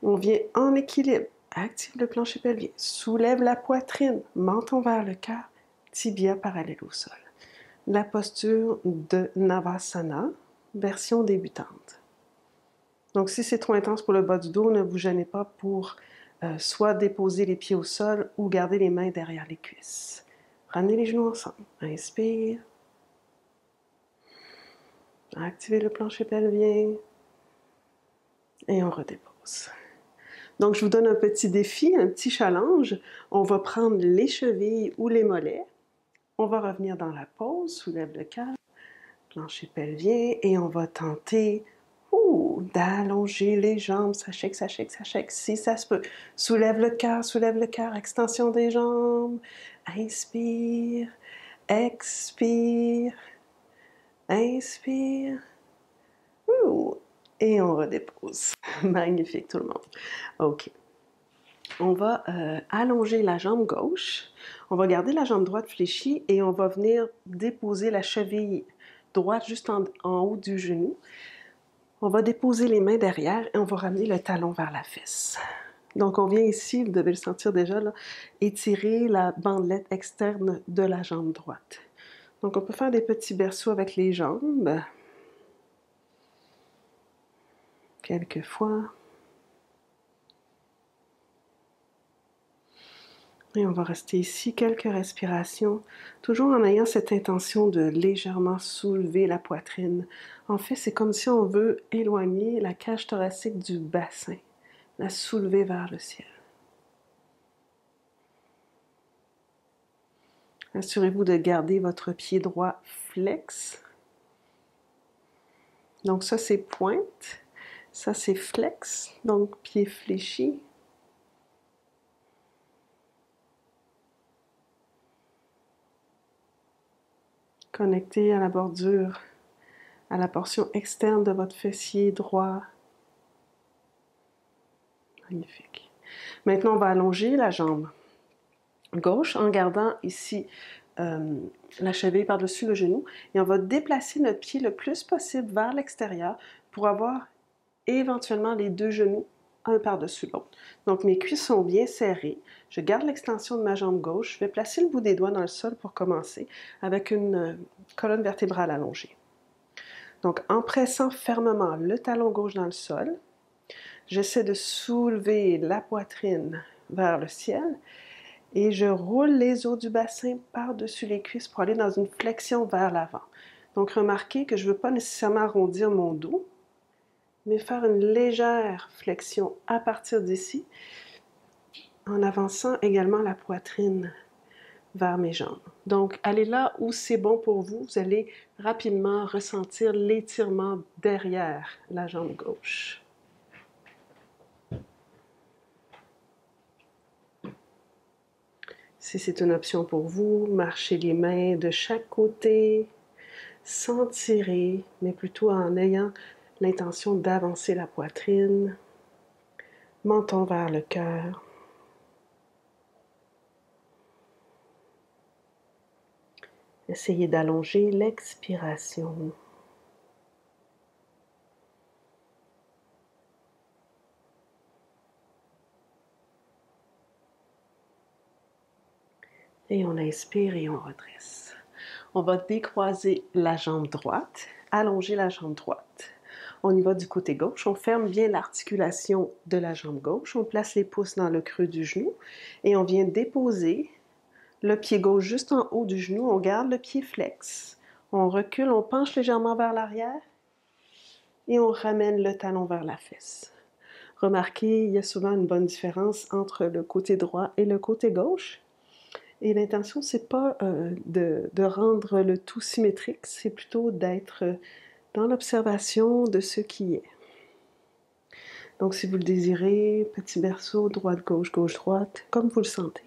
On vient en équilibre. Active le plancher pelvien, soulève la poitrine, menton vers le cœur, tibia parallèle au sol. La posture de Navasana, version débutante. Donc, si c'est trop intense pour le bas du dos, ne vous gênez pas pour soit déposer les pieds au sol ou garder les mains derrière les cuisses. Ramenez les genoux ensemble. Inspire. Activez le plancher pelvien. Et on redépose. Donc, je vous donne un petit défi, un petit challenge. On va prendre les chevilles ou les mollets. On va revenir dans la pause, soulève le cœur, plancher pelvien, et on va tenter d'allonger les jambes. Ça shake, ça shake, ça shake, si ça se peut. Soulève le cœur, extension des jambes. Inspire, expire, inspire. Et on redépose. Magnifique tout le monde. OK. On va allonger la jambe gauche. On va garder la jambe droite fléchie et on va venir déposer la cheville droite juste en haut du genou. On va déposer les mains derrière et on va ramener le talon vers la fesse. Donc, on vient ici, vous devez le sentir déjà, là, étirer la bandelette externe de la jambe droite. Donc, on peut faire des petits berceaux avec les jambes. Quelques fois. Et on va rester ici quelques respirations, toujours en ayant cette intention de légèrement soulever la poitrine. En fait, c'est comme si on veut éloigner la cage thoracique du bassin, la soulever vers le ciel. Assurez-vous de garder votre pied droit flex. Donc ça, c'est pointe. Ça, c'est flex, donc pied fléchi. Connecté à la bordure, à la portion externe de votre fessier droit. Magnifique. Maintenant, on va allonger la jambe gauche en gardant ici la cheville par-dessus le genou et on va déplacer notre pied le plus possible vers l'extérieur pour avoir éventuellement les deux genoux un par-dessus l'autre. Donc mes cuisses sont bien serrées, je garde l'extension de ma jambe gauche, je vais placer le bout des doigts dans le sol pour commencer avec une colonne vertébrale allongée. Donc en pressant fermement le talon gauche dans le sol, j'essaie de soulever la poitrine vers le ciel et je roule les os du bassin par-dessus les cuisses pour aller dans une flexion vers l'avant. Donc, remarquez que je ne veux pas nécessairement arrondir mon dos, mais faire une légère flexion à partir d'ici, en avançant également la poitrine vers mes jambes. Donc, allez là où c'est bon pour vous. Vous allez rapidement ressentir l'étirement derrière la jambe gauche. Si c'est une option pour vous, marchez les mains de chaque côté, sans tirer, mais plutôt en ayant l'intention d'avancer la poitrine, menton vers le cœur. Essayez d'allonger l'expiration. Et on inspire et on redresse. On va décroiser la jambe droite, allonger la jambe droite. On y va du côté gauche, on ferme bien l'articulation de la jambe gauche, on place les pouces dans le creux du genou et on vient déposer le pied gauche juste en haut du genou, on garde le pied flex, on recule, on penche légèrement vers l'arrière et on ramène le talon vers la fesse. Remarquez, il y a souvent une bonne différence entre le côté droit et le côté gauche. Et l'intention, c'est pas de rendre le tout symétrique, c'est plutôt d'être dans l'observation de ce qui est. Donc, si vous le désirez, petit berceau, droite-gauche, gauche-droite, comme vous le sentez.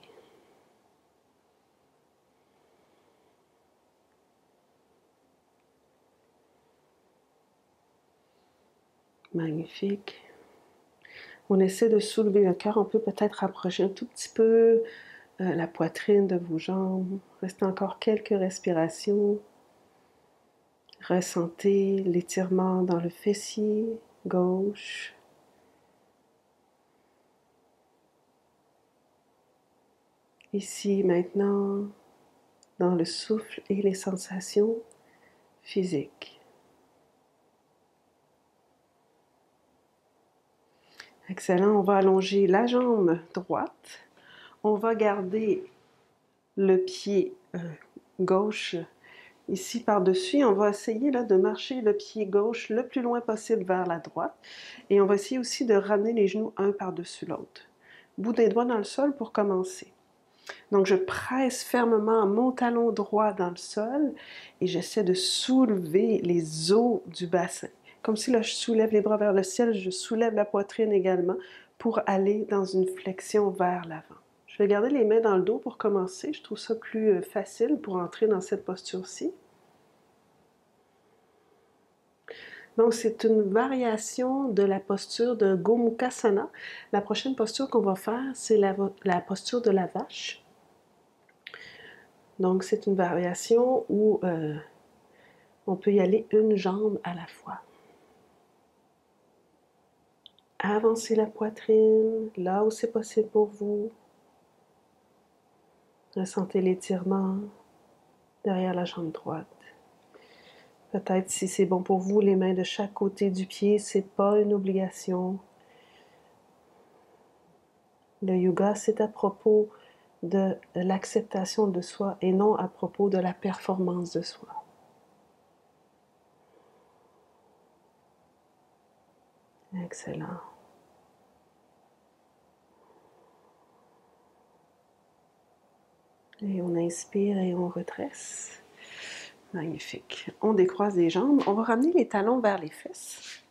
Magnifique. On essaie de soulever le cœur, on peut peut-être rapprocher un tout petit peu la poitrine de vos jambes. Restez encore quelques respirations. Ressentez l'étirement dans le fessier gauche. Ici, maintenant, dans le souffle et les sensations physiques. Excellent, on va allonger la jambe droite. On va garder le pied gauche ici par-dessus. On va essayer là, de marcher le pied gauche le plus loin possible vers la droite. Et on va essayer aussi de ramener les genoux un par-dessus l'autre. Bout des doigts dans le sol pour commencer. Donc, je presse fermement mon talon droit dans le sol et j'essaie de soulever les os du bassin. Comme si là, je soulève les bras vers le ciel, je soulève la poitrine également pour aller dans une flexion vers l'avant. Je vais garder les mains dans le dos pour commencer. Je trouve ça plus facile pour entrer dans cette posture-ci. Donc, c'est une variation de la posture de Gomukhasana. La prochaine posture qu'on va faire, c'est la posture de la vache. Donc, c'est une variation où on peut y aller une jambe à la fois. Avancez la poitrine, là où c'est possible pour vous. Ressentez l'étirement derrière la jambe droite. Peut-être, si c'est bon pour vous, les mains de chaque côté du pied, c'est pas une obligation. Le yoga, c'est à propos de l'acceptation de soi et non à propos de la performance de soi. Excellent. Et on inspire et on redresse. Magnifique. On décroise les jambes. On va ramener les talons vers les fesses.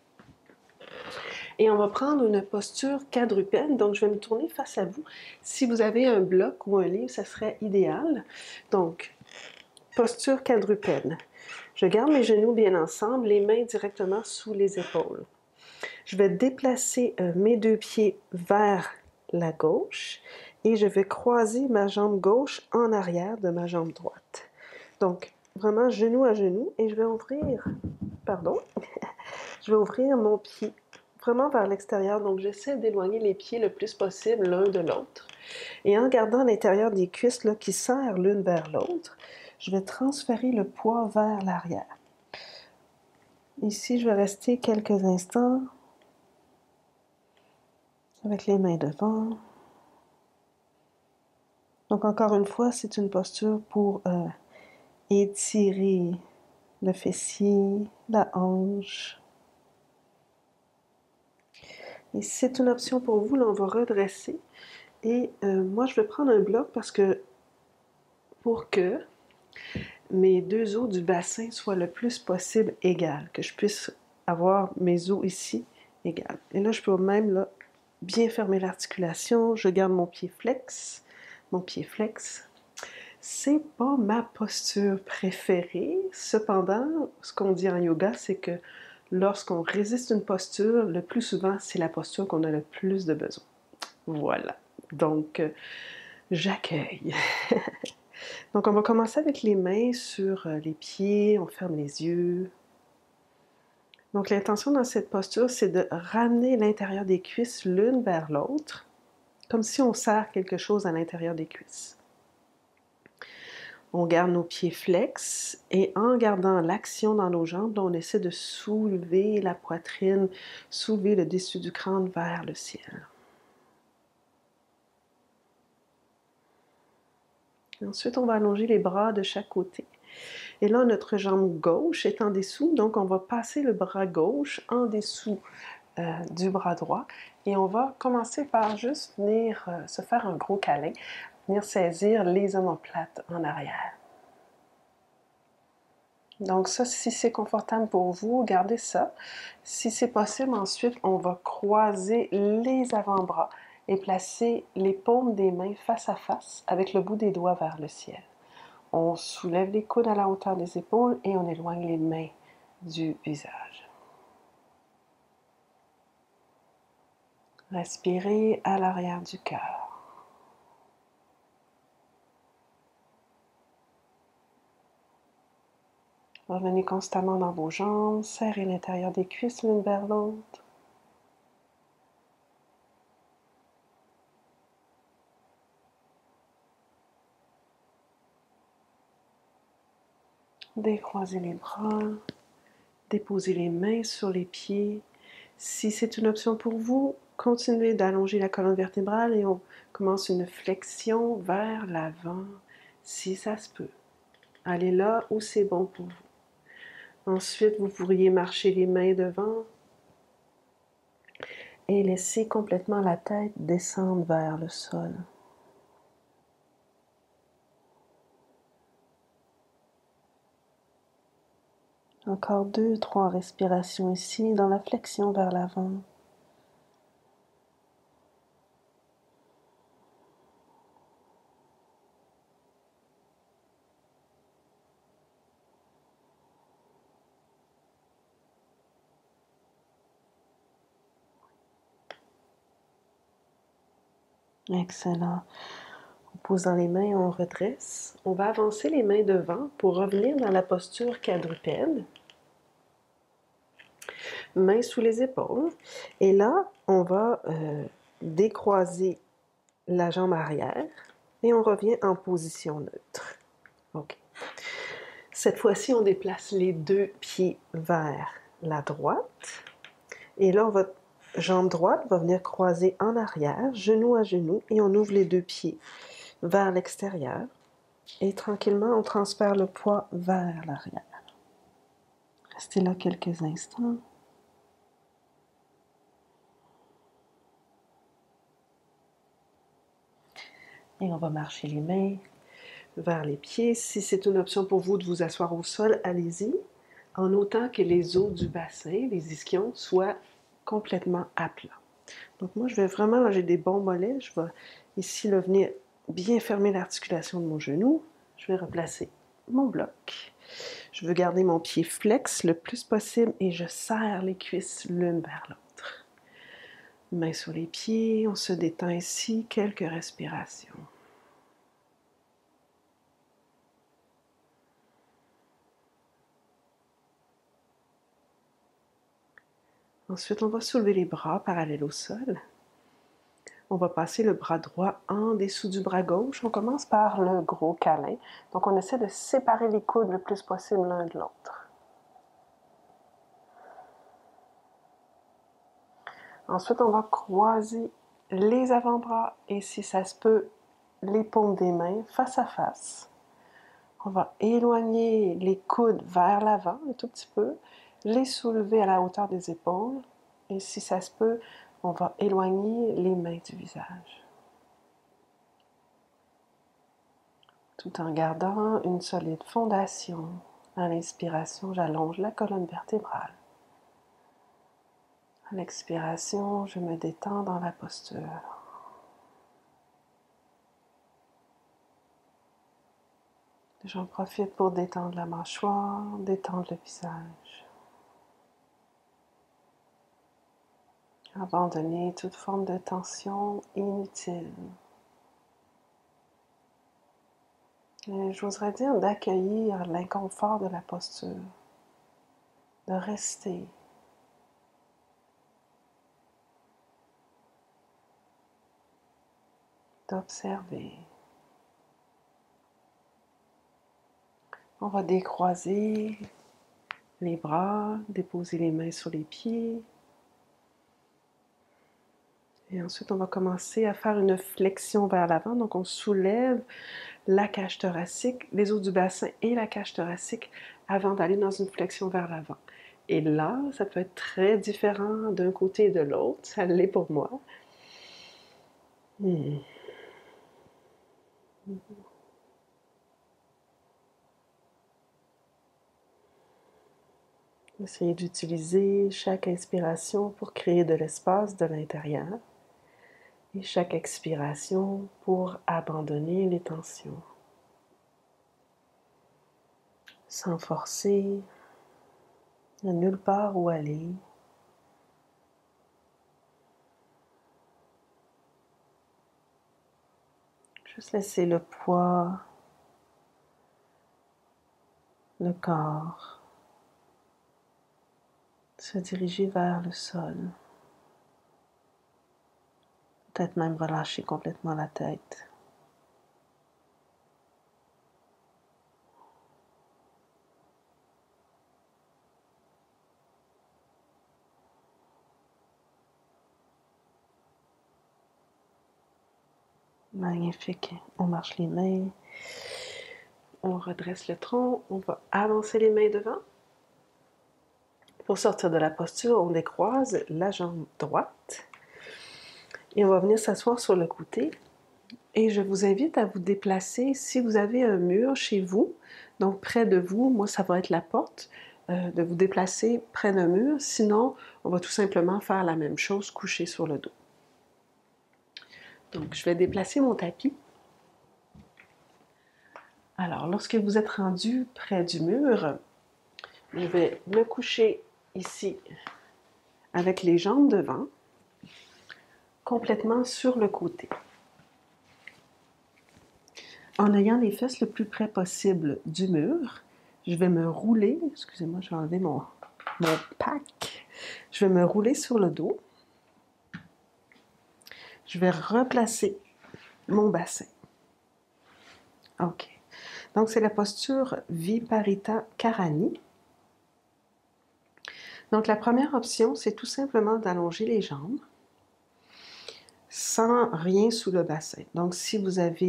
Et on va prendre une posture quadrupède. Donc, je vais me tourner face à vous. Si vous avez un bloc ou un livre, ça serait idéal. Donc, posture quadrupède. Je garde mes genoux bien ensemble, les mains directement sous les épaules. Je vais déplacer mes deux pieds vers la gauche et je vais croiser ma jambe gauche en arrière de ma jambe droite. Donc, vraiment genou à genou et je vais ouvrir mon pied vraiment vers l'extérieur. Donc, j'essaie d'éloigner les pieds le plus possible l'un de l'autre. Et en gardant l'intérieur des cuisses là, qui serrent l'une vers l'autre, je vais transférer le poids vers l'arrière. Ici, je vais rester quelques instants avec les mains devant. Donc, encore une fois, c'est une posture pour étirer le fessier, la hanche. Et si c'est une option pour vous, là, on va redresser. Et moi, je vais prendre un bloc parce que pour que mes deux os du bassin soient le plus possible égales, que je puisse avoir mes os ici égales. Et là, je peux même là, bien fermer l'articulation. Je garde mon pied flex. C'est pas ma posture préférée. Cependant, ce qu'on dit en yoga, c'est que lorsqu'on résiste une posture, le plus souvent, c'est la posture qu'on a le plus de besoin. Voilà. Donc, j'accueille. Donc, on va commencer avec les mains sur les pieds. On ferme les yeux. Donc, l'intention dans cette posture, c'est de ramener l'intérieur des cuisses l'une vers l'autre, comme si on serre quelque chose à l'intérieur des cuisses. On garde nos pieds flex et en gardant l'action dans nos jambes, on essaie de soulever la poitrine, soulever le dessus du crâne vers le ciel. Ensuite, on va allonger les bras de chaque côté. Et là, notre jambe gauche est en dessous, donc on va passer le bras gauche en dessous du bras droit. Et on va commencer par juste venir se faire un gros câlin, venir saisir les omoplates en arrière. Donc ça, si c'est confortable pour vous, gardez ça. Si c'est possible, ensuite, on va croiser les avant-bras et placer les paumes des mains face à face avec le bout des doigts vers le ciel. On soulève les coudes à la hauteur des épaules et on éloigne les mains du visage. Respirez à l'arrière du cœur. Revenez constamment dans vos jambes, serrez l'intérieur des cuisses l'une vers l'autre. Décroisez les bras, déposez les mains sur les pieds. Si c'est une option pour vous, continuez d'allonger la colonne vertébrale et on commence une flexion vers l'avant si ça se peut. Allez là où c'est bon pour vous. Ensuite, vous pourriez marcher les mains devant et laisser complètement la tête descendre vers le sol. Encore 2, 3 respirations ici dans la flexion vers l'avant. Excellent. En posant les mains, on redresse. On va avancer les mains devant pour revenir dans la posture quadrupède. Mains sous les épaules. Et là, on va décroiser la jambe arrière et on revient en position neutre. OK. Cette fois-ci, on déplace les 2 pieds vers la droite. Et là, votre jambe droite va venir croiser en arrière, genou à genou, et on ouvre les 2 pieds vers l'extérieur. Et tranquillement, on transfère le poids vers l'arrière. Restez là quelques instants. Et on va marcher les mains vers les pieds. Si c'est une option pour vous de vous asseoir au sol, allez-y, en autant que les os du bassin, les ischions, soient complètement à plat. Donc moi, je vais vraiment, là j'ai des bons mollets, je vais ici là, venir bien fermer l'articulation de mon genou. Je vais replacer mon bloc. Je veux garder mon pied flex le plus possible et je serre les cuisses l'une vers l'autre. Mains sur les pieds, on se détend ici, quelques respirations. Ensuite, on va soulever les bras parallèles au sol. On va passer le bras droit en dessous du bras gauche. On commence par le gros câlin. Donc, on essaie de séparer les coudes le plus possible l'un de l'autre. Ensuite, on va croiser les avant-bras et, si ça se peut, les paumes des mains face à face. On va éloigner les coudes vers l'avant un tout petit peu, les soulever à la hauteur des épaules et, si ça se peut, on va éloigner les mains du visage. Tout en gardant une solide fondation. À l'inspiration, j'allonge la colonne vertébrale. À l'expiration, je me détends dans la posture. J'en profite pour détendre la mâchoire, détendre le visage. Abandonner toute forme de tension inutile. Et j'oserais dire d'accueillir l'inconfort de la posture, de rester. D'observer. On va décroiser les bras, déposer les mains sur les pieds. Et ensuite, on va commencer à faire une flexion vers l'avant. Donc, on soulève la cage thoracique, les os du bassin et la cage thoracique avant d'aller dans une flexion vers l'avant. Et là, ça peut être très différent d'un côté et de l'autre. Ça l'est pour moi. Essayez d'utiliser chaque inspiration pour créer de l'espace de l'intérieur et chaque expiration pour abandonner les tensions. Sans forcer, à nulle part où aller. Juste laisser le poids, le corps se diriger vers le sol. Peut-être même relâcher complètement la tête. Magnifique. On marche les mains on redresse le tronc, on va avancer les mains devant. Pour sortir de la posture, on décroise la jambe droite et on va venir s'asseoir sur le côté. Et je vous invite à vous déplacer si vous avez un mur chez vous, donc près de vous, moi ça va être la porte, de vous déplacer près d'un mur. Sinon, on va tout simplement faire la même chose, coucher sur le dos. Donc, je vais déplacer mon tapis. Alors, lorsque vous êtes rendu près du mur, je vais me coucher ici avec les jambes devant, complètement sur le côté. En ayant les fesses le plus près possible du mur, je vais me rouler, excusez-moi, je vais enlever mon pack. Je vais me rouler sur le dos. Je vais replacer mon bassin. OK. Donc, c'est la posture Viparita Karani. Donc, la première option, c'est tout simplement d'allonger les jambes sans rien sous le bassin. Donc, si vous êtes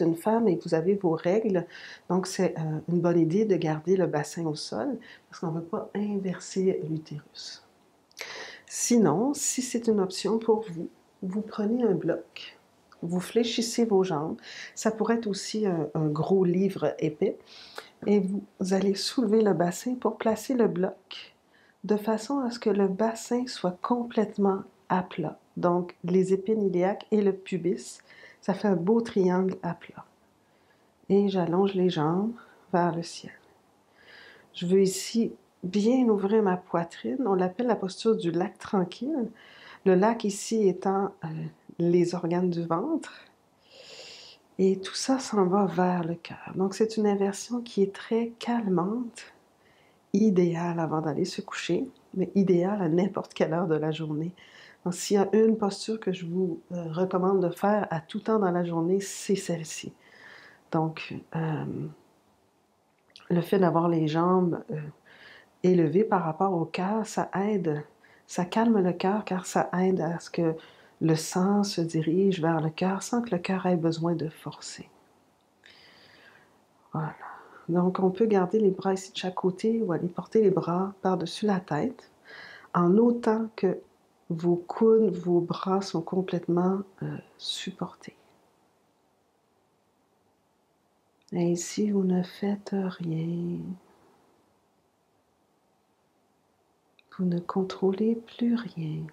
une femme et que vous avez vos règles, donc c'est une bonne idée de garder le bassin au sol parce qu'on ne veut pas inverser l'utérus. Sinon, si c'est une option pour vous, vous prenez un bloc, vous fléchissez vos jambes. Ça pourrait être aussi un gros livre épais. Et vous allez soulever le bassin pour placer le bloc de façon à ce que le bassin soit complètement à plat. Donc, les épines iliaques et le pubis, ça fait un beau triangle à plat. Et j'allonge les jambes vers le ciel. Je veux ici bien ouvrir ma poitrine. On l'appelle la posture du lac tranquille. Le lac ici étant les organes du ventre. Et tout ça s'en va vers le cœur. Donc, c'est une inversion qui est très calmante, idéale avant d'aller se coucher, mais idéale à n'importe quelle heure de la journée. Donc, s'il y a une posture que je vous recommande de faire à tout temps dans la journée, c'est celle-ci. Donc, le fait d'avoir les jambes élevées par rapport au cœur, ça aide, ça calme le cœur car ça aide à ce que le sang se dirige vers le cœur sans que le cœur ait besoin de forcer. Voilà. Donc, on peut garder les bras ici de chaque côté ou aller porter les bras par-dessus la tête en notant que vos coudes, vos bras sont complètement supportés. Et ici, vous ne faites rien. Vous ne contrôlez plus rien.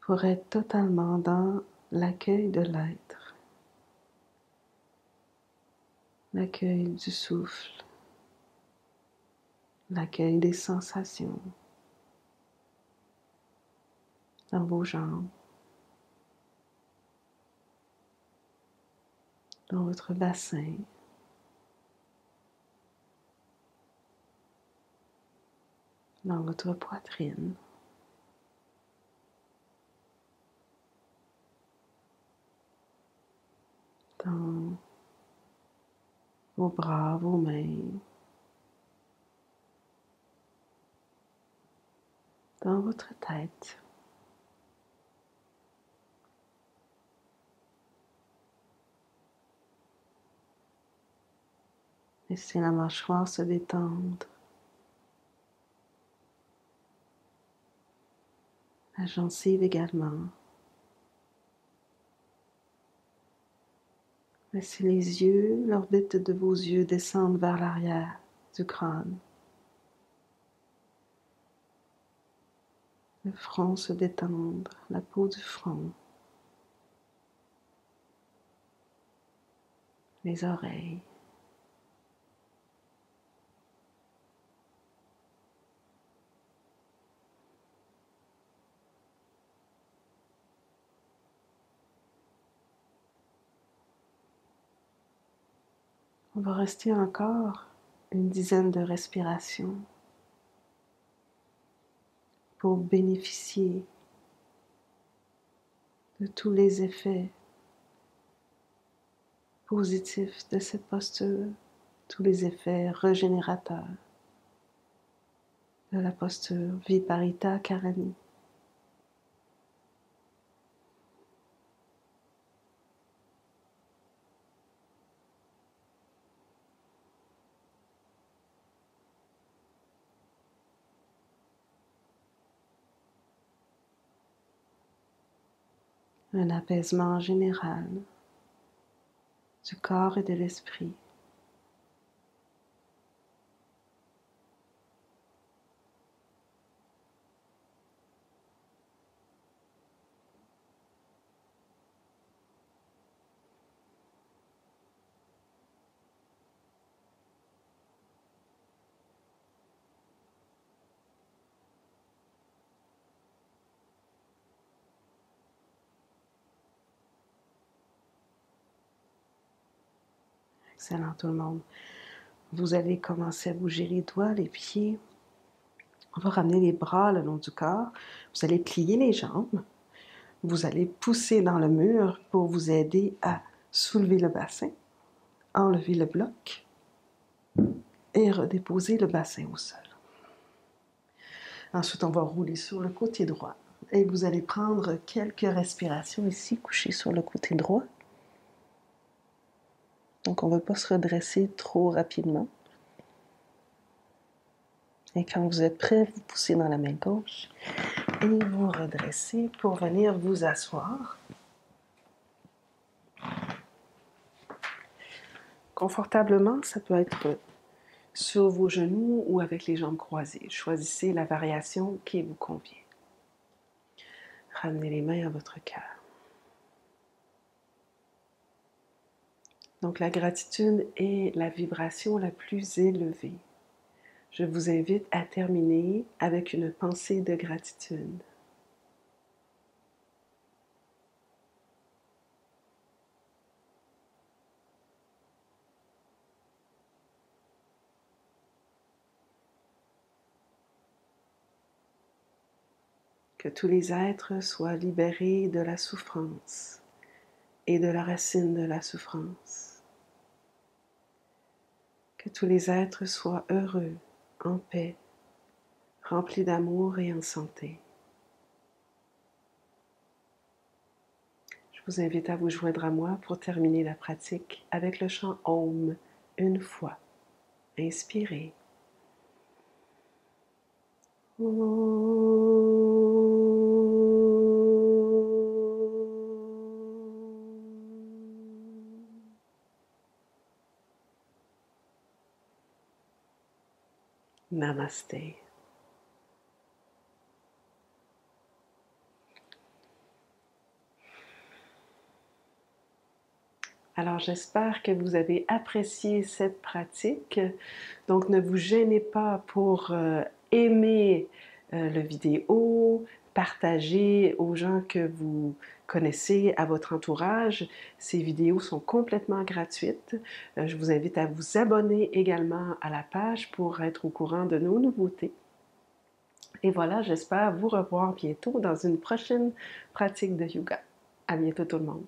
Pour être totalement dans l'accueil de l'être. L'accueil du souffle. L'accueil des sensations. Dans vos jambes. Dans votre bassin. Dans votre poitrine. Dans vos bras, vos mains. Dans votre tête. Laissez la mâchoire se détendre. La gencive également. Laissez les yeux, l'orbite de vos yeux descendre vers l'arrière du crâne. Le front se détendre, la peau du front. Les oreilles. On va rester encore une dizaine de respirations pour bénéficier de tous les effets positifs de cette posture, tous les effets régénérateurs de la posture Viparita Karani. un apaisement général du corps et de l'esprit. Excellent tout le monde. Vous allez commencer à bouger les doigts, les pieds. On va ramener les bras le long du corps. Vous allez plier les jambes. Vous allez pousser dans le mur pour vous aider à soulever le bassin, enlever le bloc et redéposer le bassin au sol. Ensuite, on va rouler sur le côté droit et vous allez prendre quelques respirations ici, coucher sur le côté droit. Donc, on ne va pas se redresser trop rapidement. Et quand vous êtes prêt, vous poussez dans la main gauche et vous redressez pour venir vous asseoir. Confortablement, ça peut être sur vos genoux ou avec les jambes croisées. Choisissez la variation qui vous convient. Ramenez les mains à votre cœur. Donc la gratitude est la vibration la plus élevée. Je vous invite à terminer avec une pensée de gratitude. Que tous les êtres soient libérés de la souffrance et de la racine de la souffrance. Que tous les êtres soient heureux, en paix, remplis d'amour et en santé. Je vous invite à vous joindre à moi pour terminer la pratique avec le chant Om une fois. Inspirez. Namaste. Alors j'espère que vous avez apprécié cette pratique. Donc ne vous gênez pas pour aimer le vidéo, partager aux gens que vous connaissez, à votre entourage. Ces vidéos sont complètement gratuites. Je vous invite à vous abonner également à la page pour être au courant de nos nouveautés. Et voilà, j'espère vous revoir bientôt dans une prochaine pratique de yoga. À bientôt tout le monde.